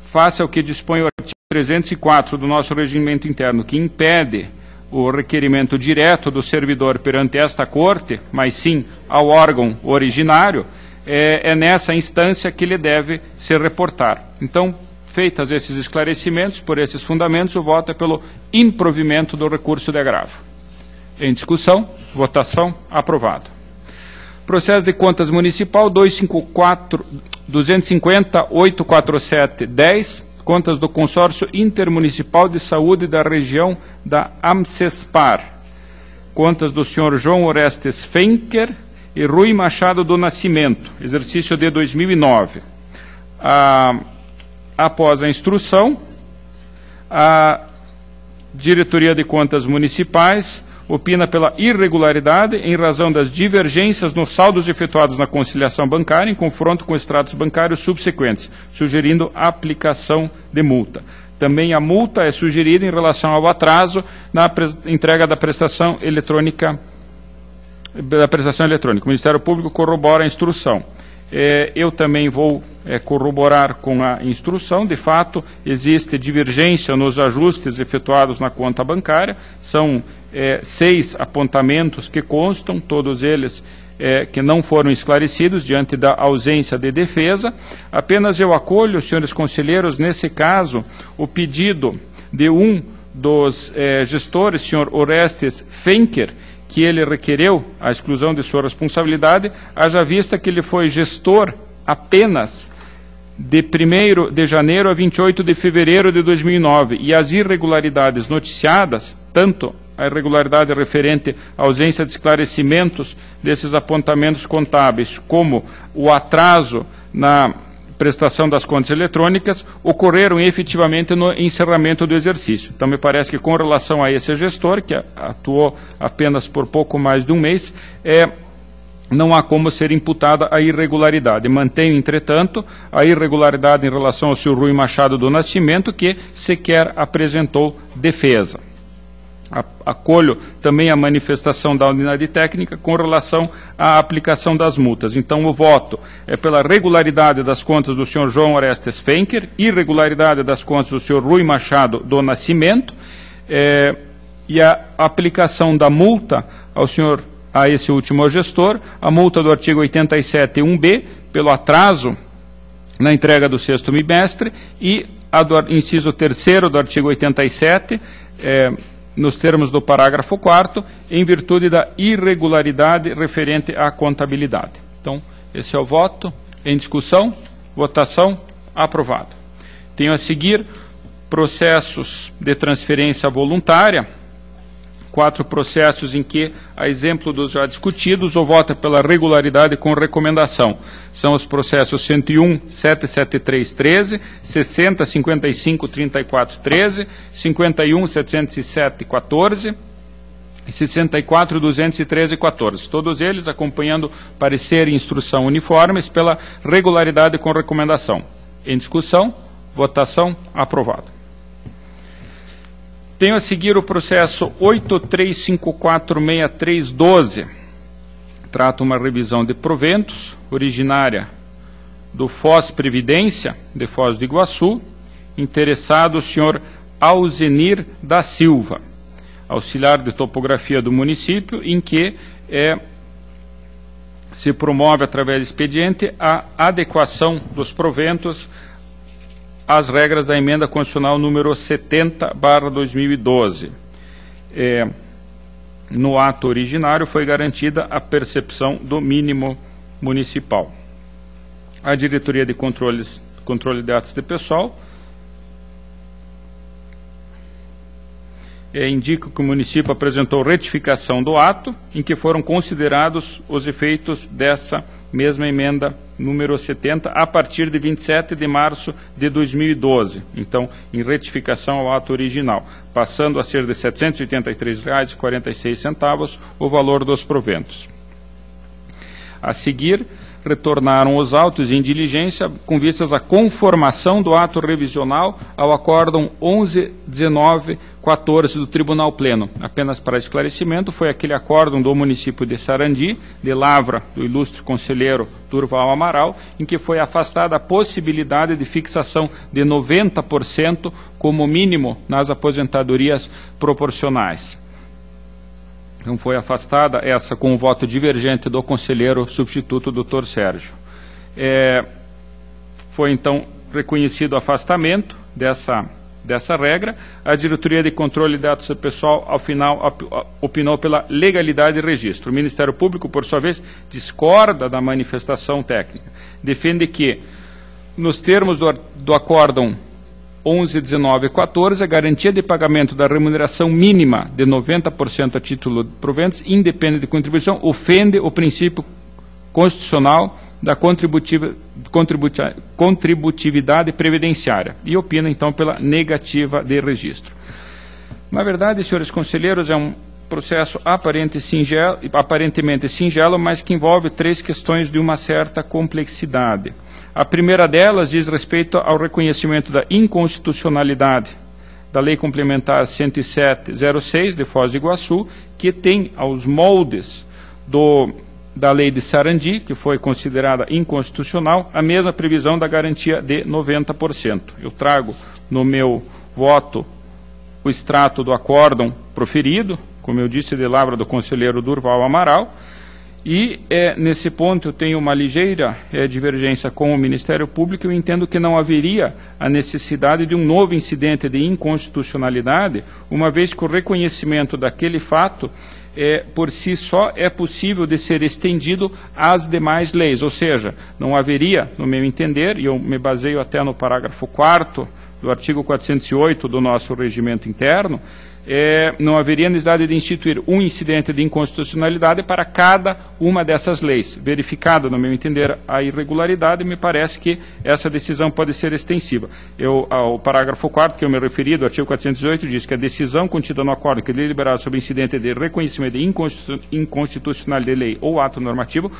face ao que dispõe o artigo 304 do nosso regimento interno, que impede o requerimento direto do servidor perante esta Corte, mas sim ao órgão originário, é nessa instância que ele deve se reportar. Então, feitas esses esclarecimentos, por esses fundamentos, o voto é pelo improvimento do recurso de agravo. Em discussão, votação, aprovado. Processo de contas municipal 250.847.10, contas do Consórcio Intermunicipal de Saúde da região da AMCESPAR, contas do senhor João Orestes Fenker e Rui Machado do Nascimento, exercício de 2009. Após a instrução, a Diretoria de Contas Municipais opina pela irregularidade em razão das divergências nos saldos efetuados na conciliação bancária em confronto com extratos bancários subsequentes, sugerindo a aplicação de multa. Também a multa é sugerida em relação ao atraso na entrega da prestação eletrônica. O Ministério Público corrobora a instrução. Eu também vou corroborar com a instrução. De fato, existe divergência nos ajustes efetuados na conta bancária. São 6 apontamentos que constam, todos eles que não foram esclarecidos diante da ausência de defesa. Apenas eu acolho, senhores conselheiros, nesse caso, o pedido de um dos gestores, senhor Orestes Fenker, que ele requereu a exclusão de sua responsabilidade, haja vista que ele foi gestor apenas de 1º de janeiro a 28 de fevereiro de 2009, e as irregularidades noticiadas, tanto a irregularidade referente à ausência de esclarecimentos desses apontamentos contábeis, como o atraso na prestação das contas eletrônicas, ocorreram efetivamente no encerramento do exercício. Então, me parece que com relação a esse gestor, que atuou apenas por pouco mais de um mês, não há como ser imputada a irregularidade. Mantenho, entretanto, a irregularidade em relação ao senhor Rui Machado do Nascimento, que sequer apresentou defesa. Acolho também a manifestação da unidade técnica com relação à aplicação das multas. Então, o voto é pela regularidade das contas do senhor João Orestes Fenker, irregularidade das contas do senhor Rui Machado do Nascimento, e a aplicação da multa a esse último gestor, a multa do artigo 87.1b, pelo atraso na entrega do 6º bimestre, e a do inciso 3º do artigo 87, nos termos do parágrafo 4º, em virtude da irregularidade referente à contabilidade. Então, esse é o voto. Em discussão, votação, aprovado. Tenho a seguir processos de transferência voluntária, 4 processos em que, a exemplo dos já discutidos, o voto é pela regularidade com recomendação. São os processos 101, 77313, 60, 55, 34, 13, 51, 707, 14 e 64, 213 e 14. Todos eles acompanhando parecer e instrução uniformes pela regularidade com recomendação. Em discussão, votação, aprovado. Tenho a seguir o processo 83546312. Trata uma revisão de proventos, originária do Foz Previdência, de Foz do Iguaçu, interessado o senhor Alzenir da Silva, auxiliar de topografia do município, em que se promove, através do expediente, a adequação dos proventos às regras da emenda constitucional número 70/2012. No ato originário foi garantida a percepção do mínimo municipal. A Diretoria de Controle de Atos de Pessoal indica que o município apresentou retificação do ato, em que foram considerados os efeitos dessa mesma emenda número 70, a partir de 27 de março de 2012. Então, em retificação ao ato original, passando a ser de R$ 783,46 o valor dos proventos. A seguir, retornaram os autos em diligência com vistas à conformação do ato revisional ao acórdão 11.19.14 do Tribunal Pleno. Apenas para esclarecimento, foi aquele acórdão do município de Sarandi, de lavra do ilustre conselheiro Durval Amaral, em que foi afastada a possibilidade de fixação de 90% como mínimo nas aposentadorias proporcionais. Então, foi afastada essa com o voto divergente do conselheiro substituto, doutor Sérgio. Foi, então, reconhecido o afastamento dessa regra. A Diretoria de Controle de Atos Pessoal, ao final, opinou pela legalidade de registro. O Ministério Público, por sua vez, discorda da manifestação técnica. Defende que, nos termos do acórdão 11, 19 e 14, a garantia de pagamento da remuneração mínima de 90% a título de proventos, independente de contribuição, ofende o princípio constitucional da contributividade previdenciária e opina, então, pela negativa de registro. Na verdade, senhores conselheiros, é um processo aparentemente singelo, mas que envolve 3 questões de uma certa complexidade. A primeira delas diz respeito ao reconhecimento da inconstitucionalidade da Lei Complementar 107/06 de Foz do Iguaçu, que tem aos moldes da Lei de Sarandi, que foi considerada inconstitucional, a mesma previsão da garantia de 90%. Eu trago no meu voto o extrato do acórdão proferido, como eu disse, de lavra do conselheiro Durval Amaral, e nesse ponto eu tenho uma ligeira divergência com o Ministério Público. Eu entendo que não haveria a necessidade de um novo incidente de inconstitucionalidade, uma vez que o reconhecimento daquele fato por si só é possível de ser estendido às demais leis, ou seja, não haveria, no meu entender, e eu me baseio até no parágrafo 4º do artigo 408 do nosso regimento interno, não haveria necessidade de instituir um incidente de inconstitucionalidade para cada uma dessas leis. Verificada, no meu entender, a irregularidade, me parece que essa decisão pode ser extensiva. Ao parágrafo 4º que eu me referi, do artigo 418, diz que a decisão contida no acordo que é deliberado sobre incidente de reconhecimento de inconstitucionalidade de lei ou ato normativo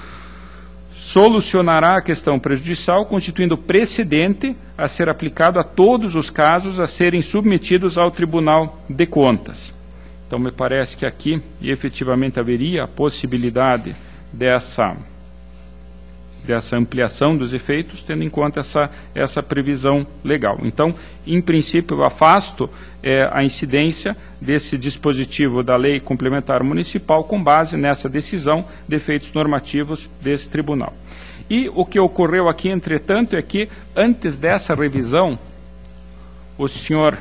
solucionará a questão prejudicial, constituindo precedente a ser aplicado a todos os casos a serem submetidos ao Tribunal de Contas. Então, me parece que aqui, efetivamente, haveria a possibilidade dessa ampliação dos efeitos, tendo em conta essa previsão legal. Então, em princípio, eu afasto a incidência desse dispositivo da Lei Complementar Municipal com base nessa decisão de efeitos normativos desse tribunal. E o que ocorreu aqui, entretanto, é que, antes dessa revisão, o senhor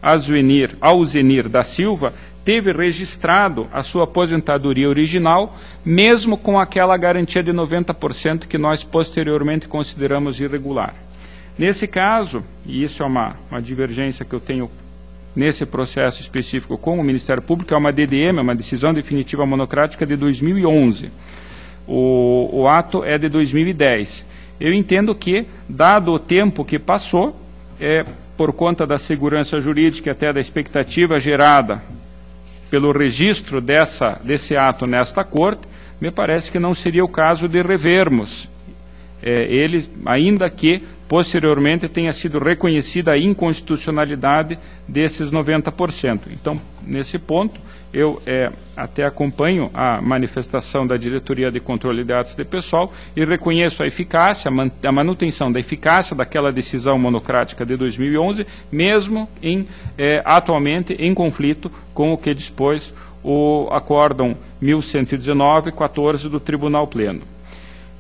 Alzenir da Silva teve registrado a sua aposentadoria original, mesmo com aquela garantia de 90% que nós posteriormente consideramos irregular. Nesse caso, e isso é uma divergência que eu tenho nesse processo específico com o Ministério Público, é uma DDM, uma decisão definitiva monocrática de 2011. O ato é de 2010. Eu entendo que, dado o tempo que passou, por conta da segurança jurídica e até da expectativa gerada pelo registro desse ato nesta Corte, me parece que não seria o caso de revermos ele, ainda que posteriormente tenha sido reconhecida a inconstitucionalidade desses 90%. Então, nesse ponto, eu até acompanho a manifestação da Diretoria de Controle de Atos de Pessoal e reconheço a eficácia, a manutenção da eficácia daquela decisão monocrática de 2011, mesmo atualmente em conflito com o que dispôs o Acórdão 1119/14 do Tribunal Pleno.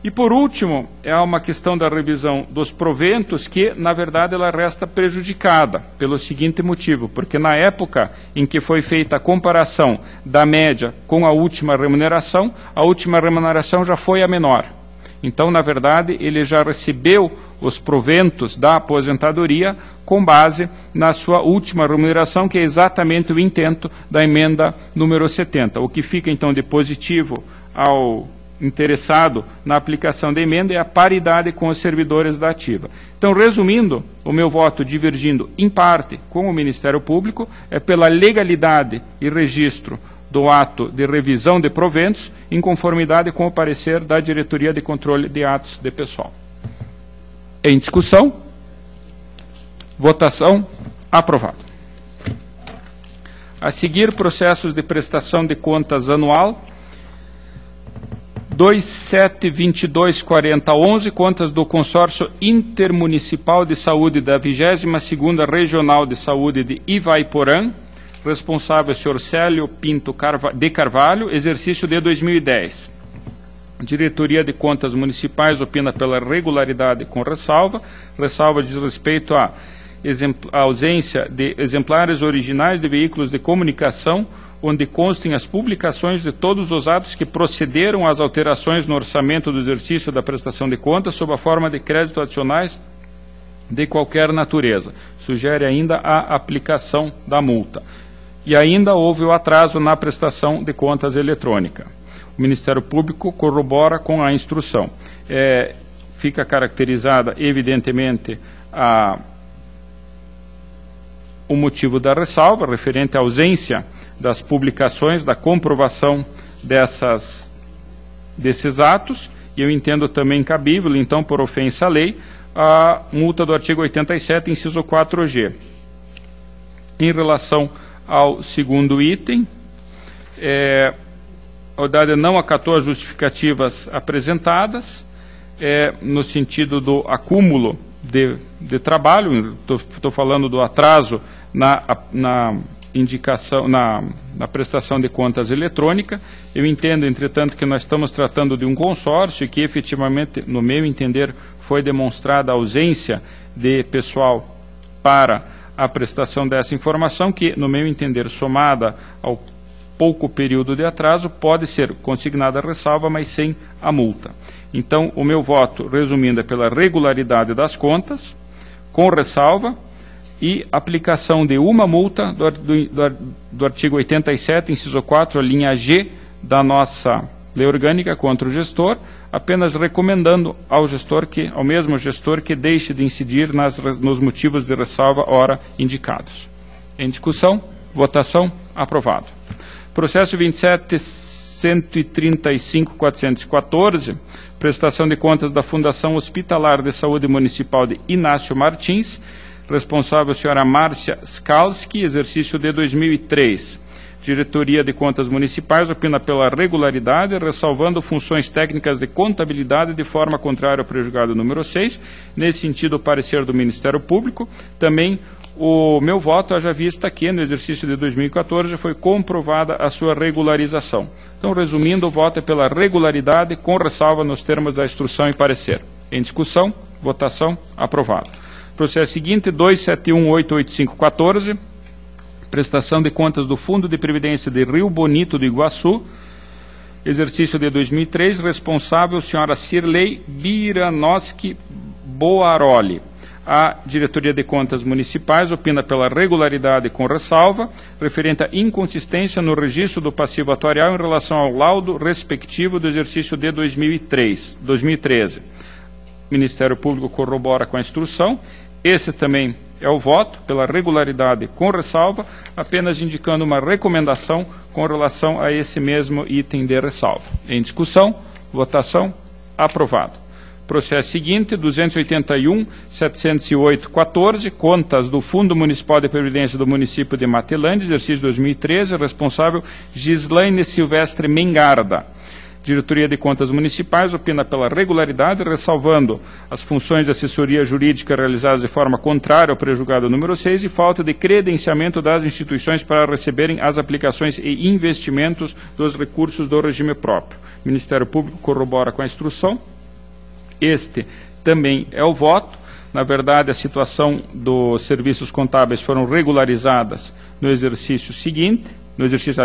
E, por último, é uma questão da revisão dos proventos que, na verdade, ela resta prejudicada pelo seguinte motivo, porque na época em que foi feita a comparação da média com a última remuneração já foi a menor. Então, na verdade, ele já recebeu os proventos da aposentadoria com base na sua última remuneração, que é exatamente o intento da emenda número 70. O que fica, então, de positivo ao interessado na aplicação da emenda é a paridade com os servidores da ativa. Então, resumindo, o meu voto divergindo em parte com o Ministério Público é pela legalidade e registro do ato de revisão de proventos em conformidade com o parecer da Diretoria de Controle de Atos de Pessoal. Em discussão, votação, aprovado. A seguir, processos de prestação de contas anual 27224011, contas do Consórcio Intermunicipal de Saúde da 22ª Regional de Saúde de Ivaiporã, responsável senhor Célio Pinto de Carvalho, exercício de 2010. Diretoria de Contas Municipais opina pela regularidade com ressalva diz respeito à ausência de exemplares originais de veículos de comunicação onde constem as publicações de todos os atos que procederam às alterações no orçamento do exercício da prestação de contas sob a forma de crédito adicionais de qualquer natureza. Sugere ainda a aplicação da multa. E ainda houve o atraso na prestação de contas eletrônica. O Ministério Público corrobora com a instrução. Fica caracterizada, evidentemente, o motivo da ressalva, referente à ausência das publicações, da comprovação desses atos, e eu entendo também cabível, então, por ofensa à lei, a multa do artigo 87, inciso 4G. Em relação ao segundo item, a ODAD não acatou as justificativas apresentadas, no sentido do acúmulo de trabalho, estou falando do atraso na indicação, na prestação de contas eletrônica. Eu entendo, entretanto, que nós estamos tratando de um consórcio e que efetivamente, no meu entender, foi demonstrada a ausência de pessoal para a prestação dessa informação, que, no meu entender, somada ao pouco período de atraso, pode ser consignada a ressalva, mas sem a multa. Então, o meu voto, resumindo, é pela regularidade das contas, com ressalva, e aplicação de uma multa do artigo 87, inciso 4, a linha G da nossa lei orgânica contra o gestor, apenas recomendando ao mesmo gestor que deixe de incidir nos motivos de ressalva ora indicados. Em discussão, votação, aprovado. Processo 27.135.414, prestação de contas da Fundação Hospitalar de Saúde Municipal de Inácio Martins, responsável a senhora Márcia Skalski, exercício de 2003. Diretoria de Contas Municipais opina pela regularidade, ressalvando funções técnicas de contabilidade de forma contrária ao prejudicado número 6. Nesse sentido, o parecer do Ministério Público. Também o meu voto, haja vista que no exercício de 2014 foi comprovada a sua regularização. Então, resumindo, o voto é pela regularidade, com ressalva nos termos da instrução e parecer. Em discussão, votação, aprovado. Processo seguinte, 271.885.14, prestação de contas do Fundo de Previdência de Rio Bonito do Iguaçu, exercício de 2003, responsável, senhora Cirlei Biranoski Boaroli. A Diretoria de Contas Municipais opina pela regularidade com ressalva, referente à inconsistência no registro do passivo atuarial em relação ao laudo respectivo do exercício de 2013. O Ministério Público corrobora com a instrução. Esse também é o voto, pela regularidade com ressalva, apenas indicando uma recomendação com relação a esse mesmo item de ressalva. Em discussão, votação, aprovado. Processo seguinte, 281.708.14, contas do Fundo Municipal de Previdência do município de Matelândia, exercício 2013, responsável Gislaine Silvestre Mengarda. Diretoria de Contas Municipais opina pela regularidade, ressalvando as funções de assessoria jurídica realizadas de forma contrária ao prejulgado número 6 e falta de credenciamento das instituições para receberem as aplicações e investimentos dos recursos do regime próprio. O Ministério Público corrobora com a instrução. Este também é o voto. Na verdade, a situação dos serviços contábeis foram regularizadas no exercício seguinte, no exercício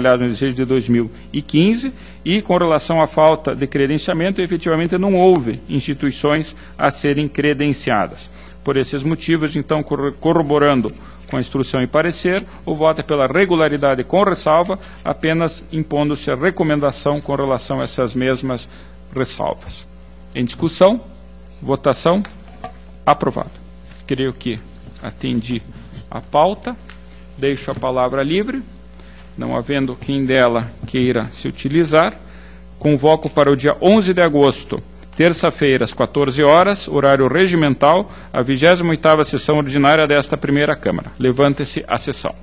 de 2015, e com relação à falta de credenciamento, efetivamente não houve instituições a serem credenciadas. Por esses motivos, então, corroborando com a instrução e parecer, o voto é pela regularidade com ressalva, apenas impondo-se a recomendação com relação a essas mesmas ressalvas. Em discussão, votação, aprovado. Creio que atendi a pauta, deixo a palavra livre. Não havendo quem dela queira se utilizar, convoco para o dia 11 de agosto, terça-feira, às 14 horas, horário regimental, a 28ª sessão ordinária desta primeira Câmara. Levante-se a sessão.